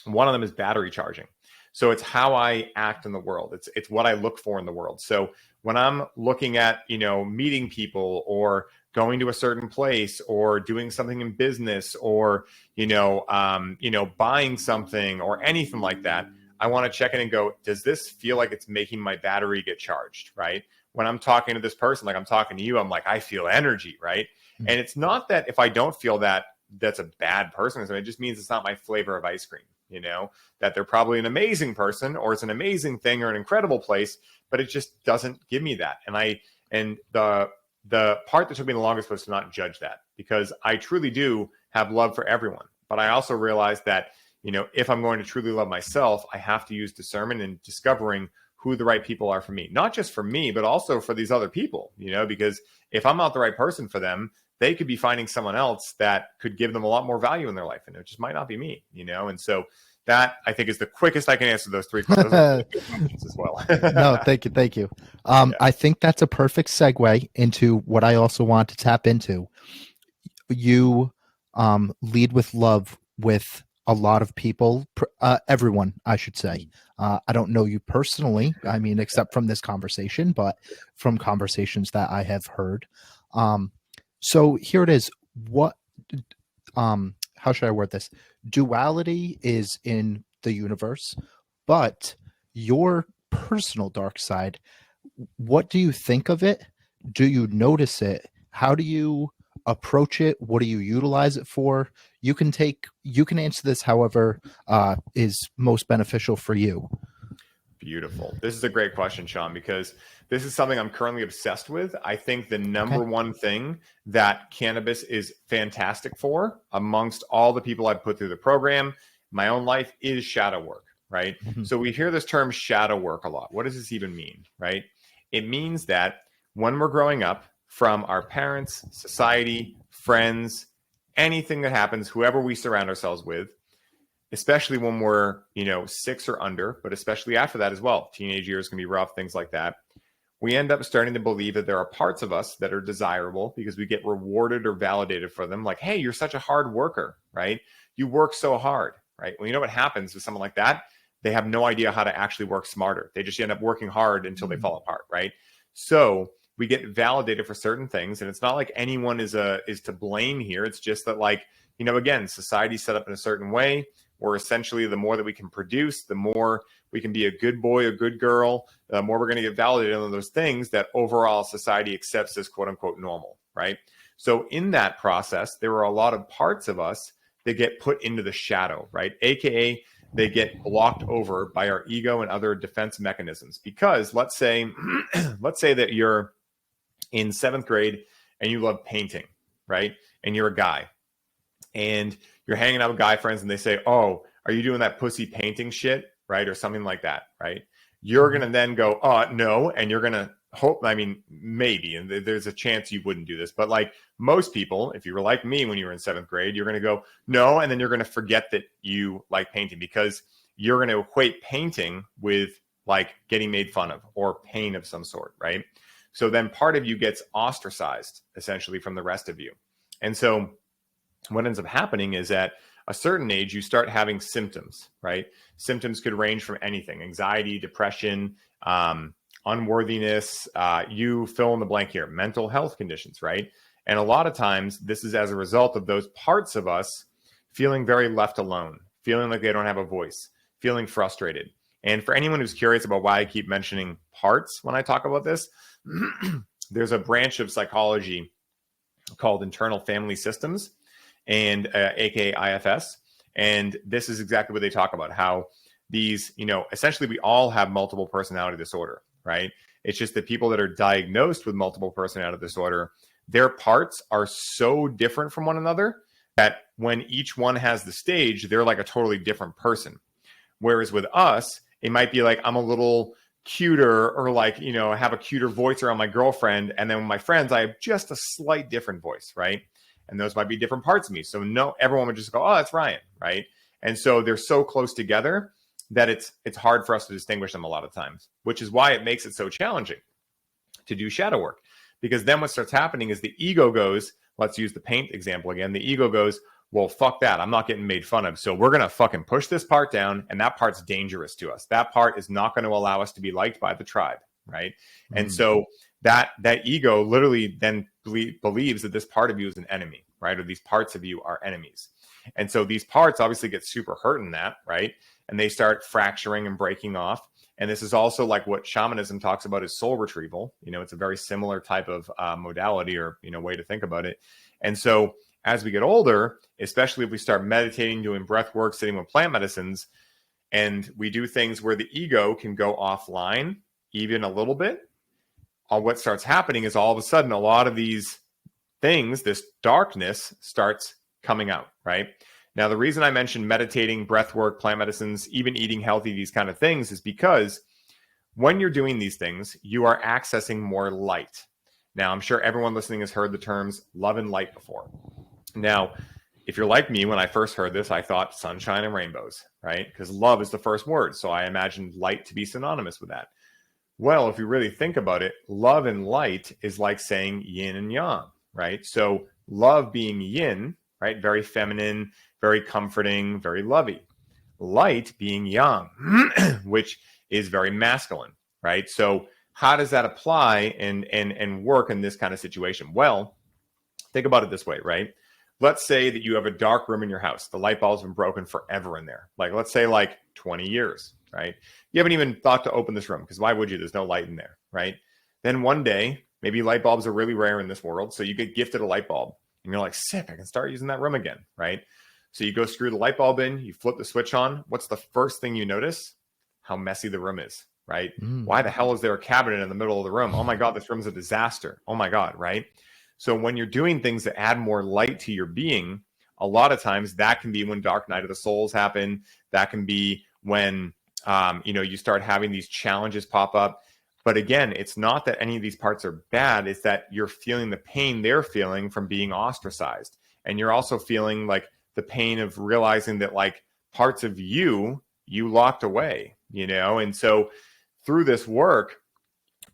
one of them is battery charging. So it's how I act in the world. It's what I look for in the world. So when I'm looking at, meeting people or going to a certain place or doing something in business or, buying something or anything like that, I want to check in and go, does this feel like it's making my battery get charged, right? When I'm talking to this person, like I'm talking to you, I'm like, I feel energy, right? Mm-hmm. And it's not that if I don't feel that, that's a bad person. It just means it's not my flavor of ice cream, that they're probably an amazing person or it's an amazing thing or an incredible place, but it just doesn't give me that. And the part that took me the longest was to not judge that, because I truly do have love for everyone. But I also realized that, if I'm going to truly love myself, I have to use discernment and discovering who the right people are for me, not just for me, but also for these other people, because if I'm not the right person for them, they could be finding someone else that could give them a lot more value in their life. And it just might not be me, and so that I think is the quickest I can answer those 3 questions as well. No, thank you. Thank you. I think that's a perfect segue into what I also want to tap into. You lead with love with a lot of people, everyone, I should say. I don't know you personally, I mean, except from this conversation, but from conversations that I have heard. So here it is. How should I word this? Duality is in the universe, but your personal dark side, what do you think of it? Do you notice it? How do you approach it? What do you utilize it for? You can answer this however is most beneficial for you. Beautiful. This is a great question, Shawn, because this is something I'm currently obsessed with. I think the number one thing that cannabis is fantastic for, amongst all the people I've put through the program, my own life, is shadow work, right? Mm-hmm. So we hear this term shadow work a lot. What does this even mean, right? It means that when we're growing up, from our parents, society, friends, anything that happens, whoever we surround ourselves with, especially when we're, 6 or under, but especially after that as well. Teenage years can be rough, things like that. We end up starting to believe that there are parts of us that are desirable because we get rewarded or validated for them. Like, hey, you're such a hard worker, right? You work so hard, right? Well, you know what happens with someone like that? They have no idea how to actually work smarter. They just end up working hard until they fall apart, right? So we get validated for certain things. And it's not like anyone is to blame here. It's just that, like, you know, again, society's set up in a certain way where essentially the more that we can produce, the more we can be a good boy, a good girl, the more we're going to get validated on those things that overall society accepts as quote unquote normal, right? So in that process, there are a lot of parts of us that get put into the shadow, right? AKA they get blocked over by our ego and other defense mechanisms. Because let's say that you're in 7th grade and you love painting, right? And you're a guy and you're hanging out with guy friends and they say, oh, are you doing that pussy painting shit? Right? Or something like that, right? You're going to then go, no. And you're going to hope, I mean, maybe, and there's a chance you wouldn't do this, but like most people, if you were like me when you were in 7th grade, you're going to go, no. And then you're going to forget that you like painting because you're going to equate painting with like getting made fun of or pain of some sort, right? So then part of you gets ostracized essentially from the rest of you. And so what ends up happening is at a certain age, you start having symptoms, right? Symptoms could range from anything: anxiety, depression, unworthiness, you fill in the blank here, mental health conditions, right? And a lot of times this is as a result of those parts of us feeling very left alone, feeling like they don't have a voice, feeling frustrated. And for anyone who's curious about why I keep mentioning parts when I talk about this, there's a branch of psychology called internal family systems, and aka IFS. And this is exactly what they talk about, how these, you know, essentially we all have multiple personality disorder, right? It's just that people that are diagnosed with multiple personality disorder, their parts are so different from one another that when each one has the stage, they're like a totally different person. Whereas with us, it might be like, I'm a little cuter, or like, you know, I have a cuter voice around my girlfriend. And then with my friends, I have just a slight different voice, right? And those might be different parts of me. So no, everyone would just go, oh, that's Ryan, right? And so they're so close together that it's hard for us to distinguish them a lot of times, which is why it makes it so challenging to do shadow work. Because then what starts happening is the ego goes, let's use the paint example again. The ego goes, well, fuck that. I'm not getting made fun of. So we're going to fucking push this part down. And that part's dangerous to us. That part is not going to allow us to be liked by the tribe, right? And so that ego literally then believes that this part of you is an enemy, right? Or these parts of you are enemies. And so these parts obviously get super hurt in that, right? And they start fracturing and breaking off. And this is also like what shamanism talks about is soul retrieval. You know, it's a very similar type of modality or, you know, way to think about it. And so as we get older, especially if we start meditating, doing breath work, sitting with plant medicines, and we do things where the ego can go offline even a little bit, what starts happening is all of a sudden a lot of these things, this darkness starts coming out, right? Now, the reason I mentioned meditating, breath work, plant medicines, even eating healthy, these kind of things, is because when you're doing these things, you are accessing more light. Now, I'm sure everyone listening has heard the terms love and light before. Now, if you're like me, when I first heard this, I thought sunshine and rainbows, right? Because love is the first word. So I imagined light to be synonymous with that. Well, if you really think about it, love and light is like saying yin and yang, right? So love being yin, right? Very feminine, very comforting, very lovey. Light being yang, which is very masculine, right? So how does that apply and work in this kind of situation? Well, think about it this way, right? Let's say that you have a dark room in your house. The light bulb's been broken forever in there. Like, let's say like 20 years, right? You haven't even thought to open this room because why would you? There's no light in there, right? Then one day, maybe light bulbs are really rare in this world. So you get gifted a light bulb and you're like, sick, I can start using that room again, right? So you go screw the light bulb in, you flip the switch on. What's the first thing you notice? How messy the room is, right? Why the hell is there a cabinet in the middle of the room? Oh my God, this room's a disaster. Oh my God, right? So when you're doing things that add more light to your being, a lot of times that can be when dark night of the souls happen. That can be when, you start having these challenges pop up. But again, it's not that any of these parts are bad. It's that you're feeling the pain they're feeling from being ostracized. And you're also feeling like the pain of realizing that like parts of you locked away, you know? And so through this work,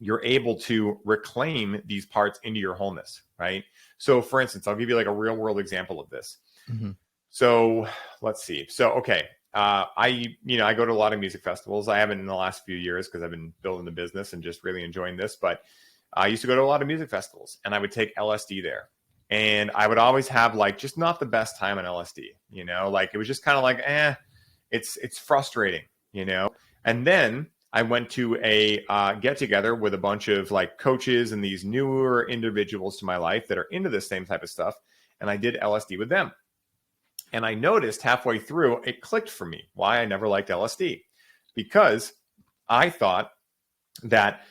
you're able to reclaim these parts into your wholeness, right? So for instance, I'll give you like a real world example of this. So let's see. So, okay. I go to a lot of music festivals. I haven't in the last few years because I've been building the business and just really enjoying this. But I used to go to a lot of music festivals, and I would take LSD there. And I would always have like just not the best time on LSD, you know, like it was just kind of like, it's frustrating, you know. And then I went to a get together with a bunch of like coaches and these newer individuals to my life that are into this same type of stuff. And I did LSD with them. And I noticed halfway through, it clicked for me why I never liked LSD. Because I thought that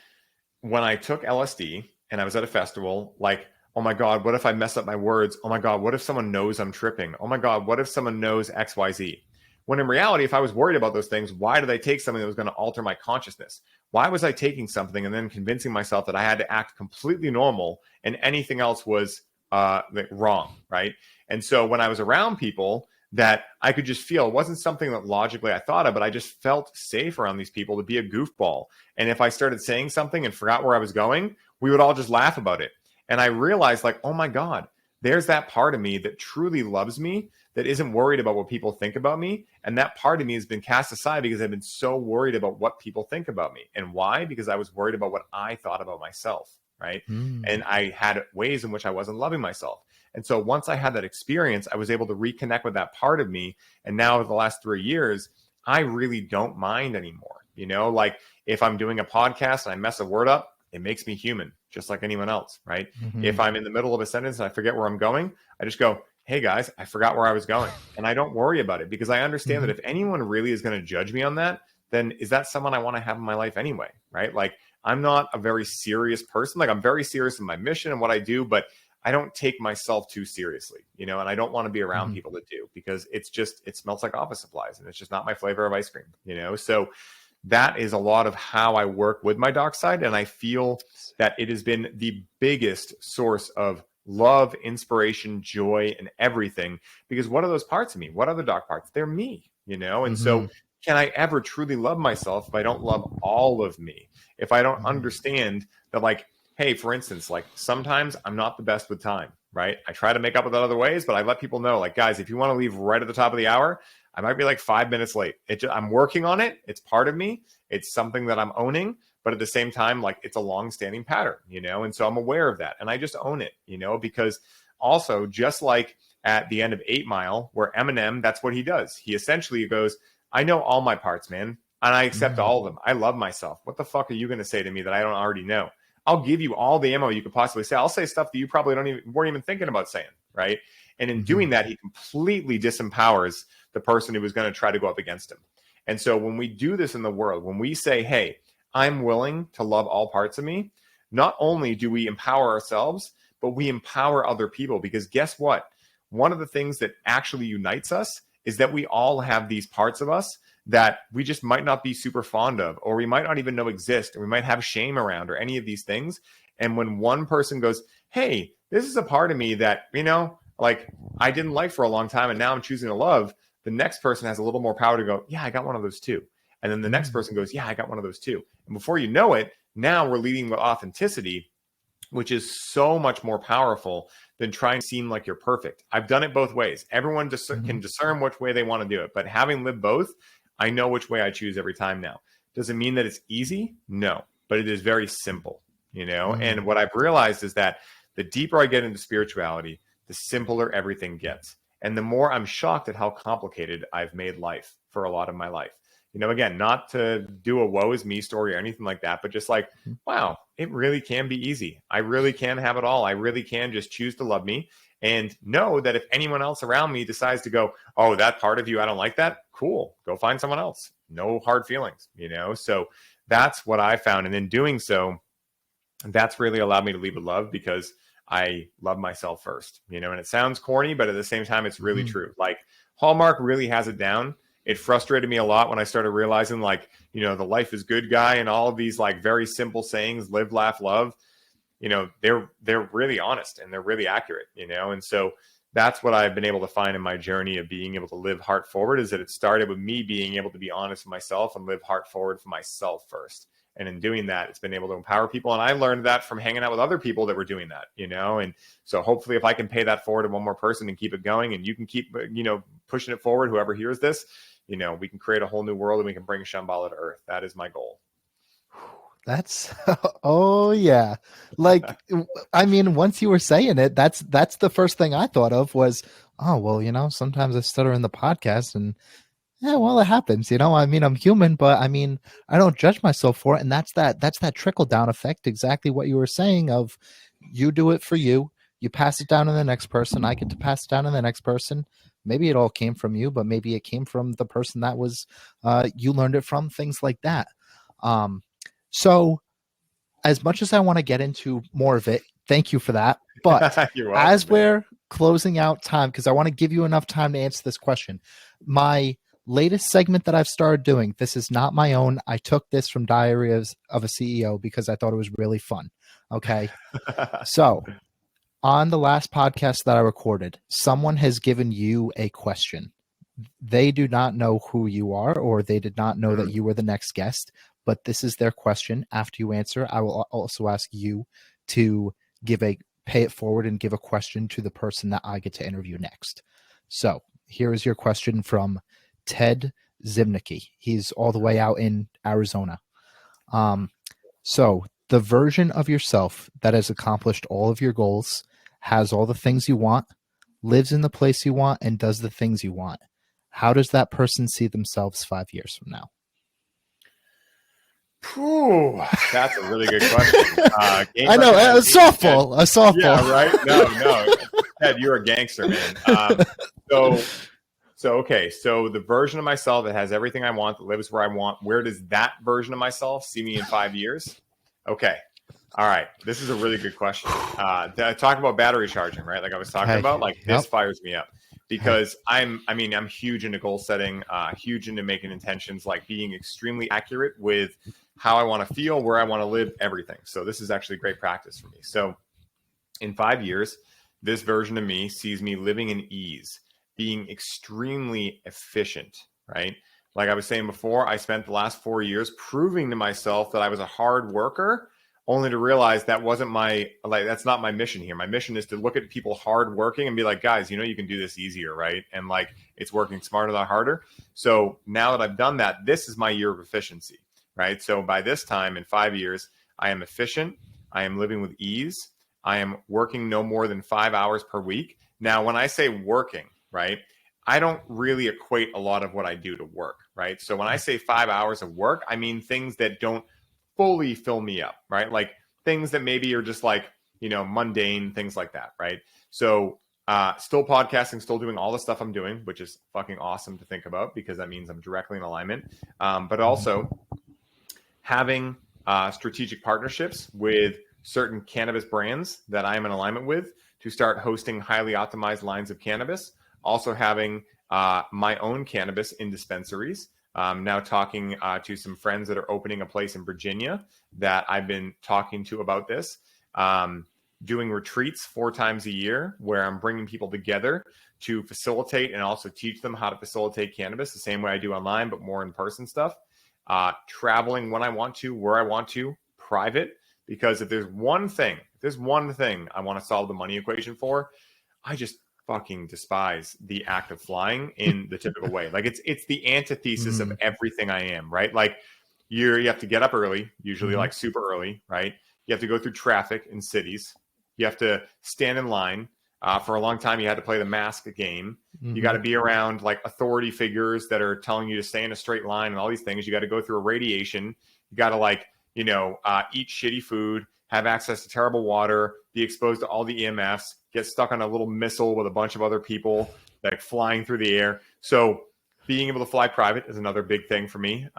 when I took LSD and I was at a festival, like, oh my God, what if I mess up my words? Oh my God, what if someone knows I'm tripping? Oh my God, what if someone knows XYZ? When in reality, if I was worried about those things, why did I take something that was going to alter my consciousness? Why was I taking something and then convincing myself that I had to act completely normal and anything else was wrong, right? And so when I was around people that I could just feel, it wasn't something that logically I thought of, but I just felt safe around these people to be a goofball. And if I started saying something and forgot where I was going, we would all just laugh about it. And I realized like, oh my God, there's that part of me that truly loves me, that isn't worried about what people think about me. And that part of me has been cast aside because I've been so worried about what people think about me. And why? Because I was worried about what I thought about myself, right? And I had ways in which I wasn't loving myself. And so once I had that experience, I was able to reconnect with that part of me. And now over the last 3 years, I really don't mind anymore. You know, like if I'm doing a podcast and I mess a word up, it makes me human, just like anyone else, right? If I'm in the middle of a sentence and I forget where I'm going, I just go, hey guys, I forgot where I was going. And I don't worry about it because I understand that if anyone really is going to judge me on that, then is that someone I want to have in my life anyway, right? Like I'm not a very serious person. Like I'm very serious in my mission and what I do, but I don't take myself too seriously, you know, and I don't want to be around people that do because it's just, it smells like office supplies and it's just not my flavor of ice cream, you know? So that is a lot of how I work with my dark side. And I feel that it has been the biggest source of love, inspiration, joy, and everything. Because what are those parts of me? What are the dark parts? They're me, you know? And so can I ever truly love myself if I don't love all of me? If I don't understand that, like, hey, for instance, like sometimes I'm not the best with time, right? I try to make up with other ways, but I let people know, like, guys, if you want to leave right at the top of the hour, I might be like 5 minutes late. I'm working on it. It's part of me. It's something that I'm owning, but at the same time, like it's a long-standing pattern, you know? And so I'm aware of that and I just own it, you know, because also just like at the end of 8 Mile, where Eminem, that's what he does. He essentially goes, I know all my parts, man, and I accept all of them. I love myself. What the fuck are you going to say to me that I don't already know? I'll give you all the ammo you could possibly say. I'll say stuff that you probably weren't even thinking about saying, right? And in doing that, he completely disempowers the person who was going to try to go up against him. And so when we do this in the world, when we say, hey, I'm willing to love all parts of me, not only do we empower ourselves, but we empower other people. Because guess what? One of the things that actually unites us is that we all have these parts of us that we just might not be super fond of, or we might not even know exist, or we might have shame around, or any of these things. And when one person goes, hey, this is a part of me that, you know, like I didn't like for a long time and now I'm choosing to love, the next person has a little more power to go, yeah, I got one of those too. And then the next person goes, yeah, I got one of those too. And before you know it, now we're leading with authenticity, which is so much more powerful than trying to seem like you're perfect. I've done it both ways. Everyone can discern which way they want to do it. But having lived both, I know which way I choose every time now. Does it mean that it's easy? No, but it is very simple, you know? And what I've realized is that the deeper I get into spirituality, the simpler everything gets. And the more I'm shocked at how complicated I've made life for a lot of my life. You know, again, not to do a woe is me story or anything like that, but just like, wow, it really can be easy. I really can have it all. I really can just choose to love me and know that if anyone else around me decides to go, oh, that part of you, I don't like that. Cool. Go find someone else. No hard feelings, you know? So that's what I found. And in doing so, that's really allowed me to lead with love because I love myself first, you know, and it sounds corny, but at the same time, it's really true. Like Hallmark really has it down. It frustrated me a lot when I started realizing, like, you know, the life is good guy and all of these like very simple sayings, live, laugh, love, you know, they're really honest and they're really accurate, you know? And so that's what I've been able to find in my journey of being able to live heart forward, is that it started with me being able to be honest with myself and live heart forward for myself first. And in doing that, it's been able to empower people. And I learned that from hanging out with other people that were doing that, you know? And so hopefully if I can pay that forward to one more person and keep it going, and you can keep, you know, pushing it forward, whoever hears this, you know, we can create a whole new world and we can bring Shambhala to earth. That is my goal. That's oh yeah. Like I mean, once you were saying it, that's the first thing I thought of was, oh well, sometimes I stutter in the podcast and yeah, well it happens, I mean, I'm human, but I mean, I don't judge myself for it. And that's that trickle down effect, exactly what you were saying of you do it for you pass it down to the next person, I get to pass it down to the next person. Maybe it all came from you, but maybe it came from the person that was you learned it from, things like that. Um so as much as I want to get into more of it, thank you for that. But You're welcome, as man. we're closing out time, because I want to give you enough time to answer this question, my latest segment that I've started doing, this is not my own. I took this from Diaries of a CEO because I thought it was really fun. Okay. So on the last podcast that I recorded, someone has given you a question. They do not know who you are, or they did not know that you were the next guest, but this is their question. After you answer, I will also ask you to pay it forward and give a question to the person that I get to interview next. So here is your question from Ted Zimnicki. He's all the way out in Arizona. So the version of yourself that has accomplished all of your goals, has all the things you want, lives in the place you want, and does the things you want. How does that person see themselves 5 years from now? Whew, that's a really good question. I know, a softball, a softball. Yeah, right. No, Ted, you're a gangster, man. Okay. So the version of myself that has everything I want, that lives where I want, where does that version of myself see me in 5 years? Okay. All right. This is a really good question. Talk about battery charging, right? Like I was talking about, like this fires me up because I'm huge into goal setting, huge into making intentions, like being extremely accurate with how I want to feel, where I want to live, everything. So this is actually great practice for me. So in 5 years, this version of me sees me living in ease, being extremely efficient, right? Like I was saying before, I spent the last 4 years proving to myself that I was a hard worker, only to realize that's not my mission here. My mission is to look at people hard working and be like, guys, you can do this easier, right? And like it's working smarter, not harder. So now that I've done that, this is my year of efficiency, right? So by this time in 5 years, I am efficient. I am living with ease. I am working no more than 5 hours per week. Now, when I say working, right, I don't really equate a lot of what I do to work, right? So when I say 5 hours of work, I mean things that don't fully fill me up, right? Like things that maybe are just like, mundane, things like that, right? So still podcasting, still doing all the stuff I'm doing, which is fucking awesome to think about because that means I'm directly in alignment. But also having strategic partnerships with certain cannabis brands that I am in alignment with to start hosting highly optimized lines of cannabis. Also having my own cannabis in dispensaries. Now talking to some friends that are opening a place in Virginia that I've been talking to about this. Doing retreats 4 times a year where I'm bringing people together to facilitate and also teach them how to facilitate cannabis the same way I do online, but more in-person stuff. Traveling when I want to, where I want to, private. Because if there's one thing I want to solve the money equation for, I just fucking despise the act of flying in the typical way. Like it's the antithesis of everything I am, right? Like you have to get up early, usually like super early, right? You have to go through traffic in cities. You have to stand in line. For a long time, you had to play the mask game. You got to be around like authority figures that are telling you to stay in a straight line and all these things. You got to go through a radiation. You got to like, eat shitty food, have access to terrible water, be exposed to all the EMFs, get stuck on a little missile with a bunch of other people like flying through the air. So being able to fly private is another big thing for me.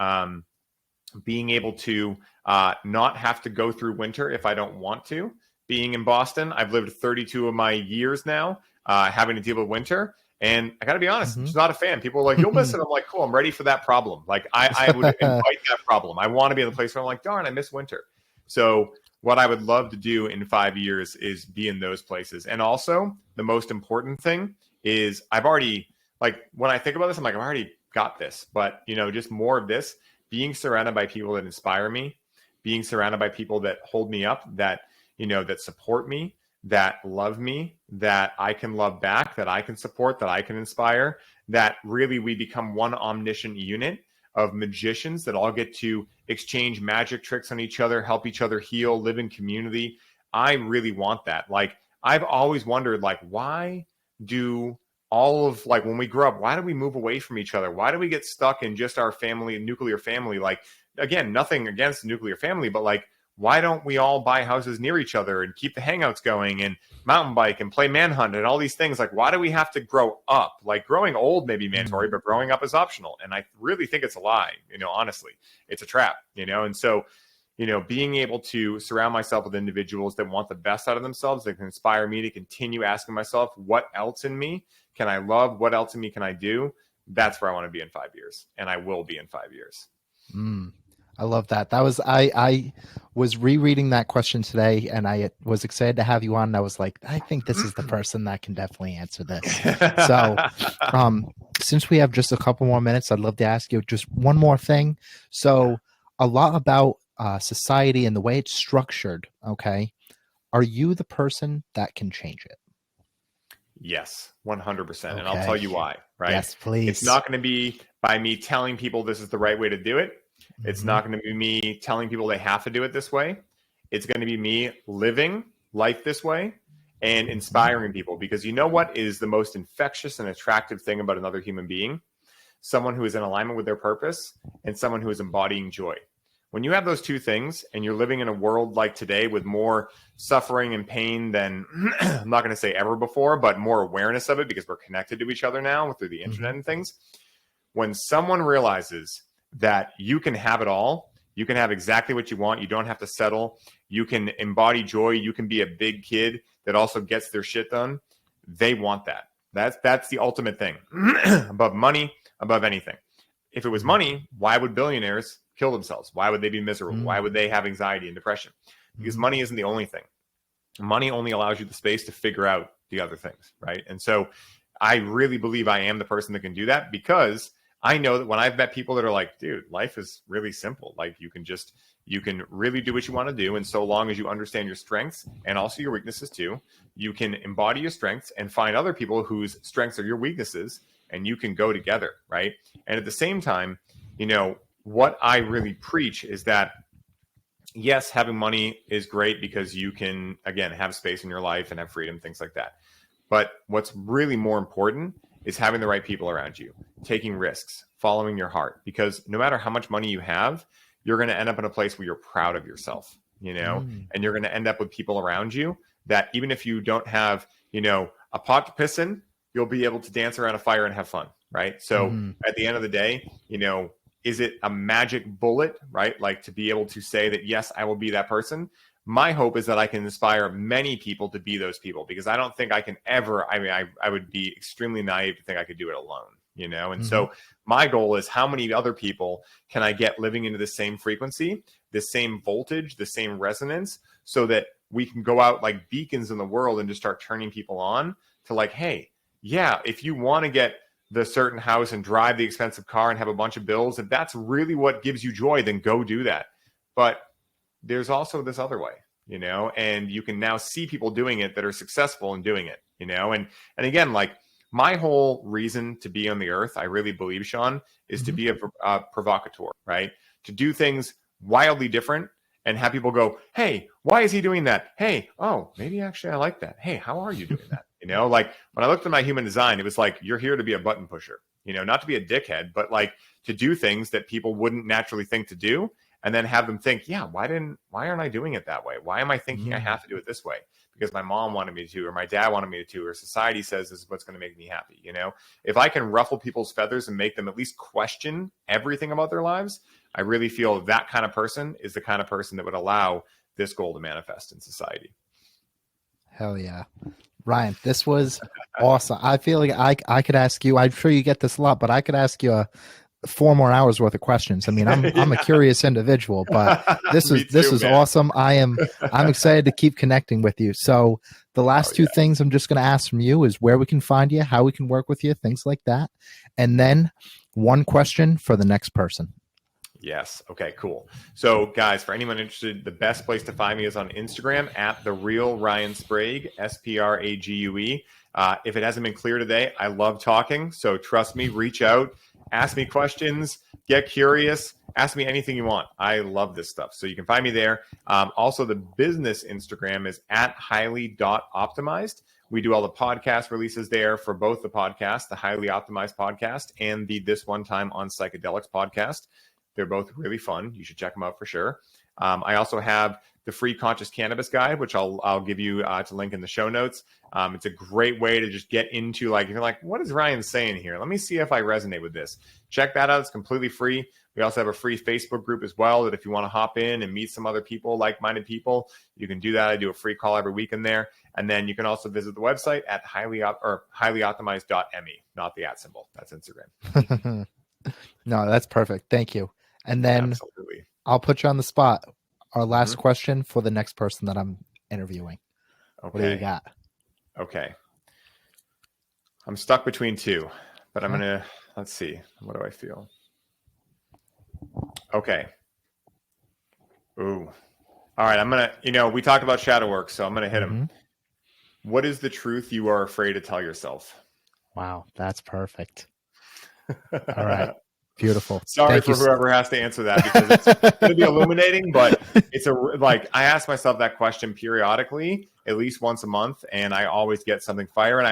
Being able to not have to go through winter if I don't want to. Being in Boston, I've lived 32 of my years now, having to deal with winter. And I got to be honest, I'm just not a fan. People are like, you'll miss it. I'm like, cool, I'm ready for that problem. Like, I would invite that problem. I want to be in the place where I'm like, darn, I miss winter. So what I would love to do in 5 years is be in those places. And also, the most important thing is I've already, like, when I think about this, I'm like, I've already got this. But, just more of this, being surrounded by people that inspire me, being surrounded by people that hold me up, that support me, that love me, that I can love back, that I can support, that I can inspire, that really we become one omniscient unit. of magicians that all get to exchange magic tricks on each other, help each other heal, live in community. I really want that. Like, I've always wondered, like, why do all of, like, when we grow up, why do we move away from each other? Why do we get stuck in just our family, nuclear family? Like, again, nothing against nuclear family, but like, why don't we all buy houses near each other and keep the hangouts going and mountain bike and play manhunt and all these things? Like, why do we have to grow up? Like, growing old may be mandatory, but growing up is optional. And I really think it's a lie, honestly. It's a trap, And so, being able to surround myself with individuals that want the best out of themselves, that can inspire me to continue asking myself, what else in me can I love? What else in me can I do? That's where I want to be in 5 years. And I will be in 5 years. I love that. That was, I was rereading that question today, and I was excited to have you on. And I was like, I think this is the person that can definitely answer this. So, since we have just a couple more minutes, I'd love to ask you just one more thing. So, a lot about society and the way it's structured. Okay. Are you the person that can change it? Yes, 100%. Okay. And I'll tell you why, right? Yes, please. It's not going to be by me telling people this is the right way to do it. It's not going to be me telling people they have to do it this way. It's going to be me living life this way and inspiring people, because you know what is the most infectious and attractive thing about another human being? Someone who is in alignment with their purpose and someone who is embodying joy. When you have those two things and you're living in a world like today with more suffering and pain than I'm not going to say ever before, but more awareness of it because we're connected to each other now through the internet and things. When someone realizes that you can have it all, you can have exactly what you want, you don't have to settle, you can embody joy, you can be a big kid that also gets their shit done, they want that. That's the ultimate thing. Above money, above anything. If it was money, why would billionaires kill themselves? Why would they be miserable? Why would they have anxiety and depression? Because money isn't the only thing. Money only allows you the space to figure out the other things, right? And so I really believe I am the person that can do that, because I know that when I've met people that are like, dude, life is really simple. Like, you can really do what you want to do. And so long as you understand your strengths and also your weaknesses too, you can embody your strengths and find other people whose strengths are your weaknesses, and you can go together, right? And at the same time, what I really preach is that, yes, having money is great because you can, again, have space in your life and have freedom, things like that. But what's really more important is having the right people around you, taking risks, following your heart, because no matter how much money you have, you're going to end up in a place where you're proud of yourself, and you're going to end up with people around you that even if you don't have, a pot to piss in, you'll be able to dance around a fire and have fun, right? So at the end of the day, is it a magic bullet, right? Like, to be able to say that, yes, I will be that person. My hope is that I can inspire many people to be those people, because I don't think I can ever, I would be extremely naive to think I could do it alone, And so my goal is, how many other people can I get living into the same frequency, the same voltage, the same resonance, so that we can go out like beacons in the world and just start turning people on to, like, hey, yeah, if you want to get the certain house and drive the expensive car and have a bunch of bills, if that's really what gives you joy, then go do that. But there's also this other way, and you can now see people doing it that are successful in doing it, and again, like, my whole reason to be on the earth, I really believe, Shawn, is to be a provocateur, right? To do things wildly different and have people go, hey, why is he doing that? Hey, oh, maybe actually I like that. Hey, how are you doing that? Like, when I looked at my human design, it was like, you're here to be a button pusher, not to be a dickhead, but like to do things that people wouldn't naturally think to do, and then have them think, yeah, why aren't I doing it that way? Why am I thinking I have to do it this way? Because my mom wanted me to, or my dad wanted me to, or society says this is what's going to make me happy. If I can ruffle people's feathers and make them at least question everything about their lives, I really feel that kind of person is the kind of person that would allow this goal to manifest in society. Hell yeah. Ryan, this was awesome. I feel like I could ask you, I'm sure you get this a lot, but I could ask you 4 more hours worth of questions. I mean, I'm a curious individual, but this is awesome. I'm excited to keep connecting with you. So the last two things I'm just going to ask from you is where we can find you, how we can work with you, things like that. And then one question for the next person. Yes. Okay, cool. So guys, for anyone interested, the best place to find me is on Instagram at The Real Ryan Sprague, Sprague. If it hasn't been clear today, I love talking. So trust me, reach out, Ask me questions, get curious, ask me anything you want. I love this stuff. So you can find me there. Also, the business Instagram is at highly.optimized. We do all the podcast releases there for both the podcast, the Highly Optimized podcast, and the This One Time on Psychedelics podcast. They're both really fun. You should check them out for sure. I also have the free Conscious Cannabis Guide, which I'll give you to link in the show notes. It's a great way to just get into, like, if you're like, what is Ryan saying here? Let me see if I resonate with this. Check that out. It's completely free. We also have a free Facebook group as well, that if you want to hop in and meet some other people, like-minded people, you can do that. I do a free call every week in there. And then you can also visit the website at highlyoptimized.me, not the @ symbol. That's Instagram. No, that's perfect. Thank you. And then Absolutely. I'll put you on the spot. Our last question for the next person that I'm interviewing. Okay. What do you got? Okay. I'm stuck between two, but I'm going to, let's see. What do I feel? Okay. Ooh. All right. I'm going to, we talked about shadow work, so I'm going to hit him. What is the truth you are afraid to tell yourself? Wow. That's perfect. All right. Beautiful. Sorry for whoever has to answer that, because it's going to be illuminating, but it's I ask myself that question periodically, at least once a month, and I always get something fire. And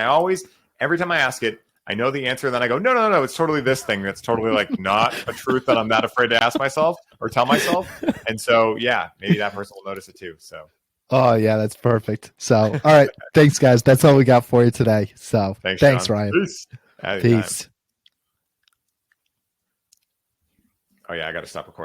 every time I ask it, I know the answer, and then I go, no, it's totally this thing. That's totally like not a truth that I'm not afraid to ask myself or tell myself. And so, yeah, maybe that person will notice it too. So. Oh yeah, that's perfect. So, all right. Thanks guys. That's all we got for you today. So thanks Ryan. Peace. Peace. Oh yeah, I got to stop recording.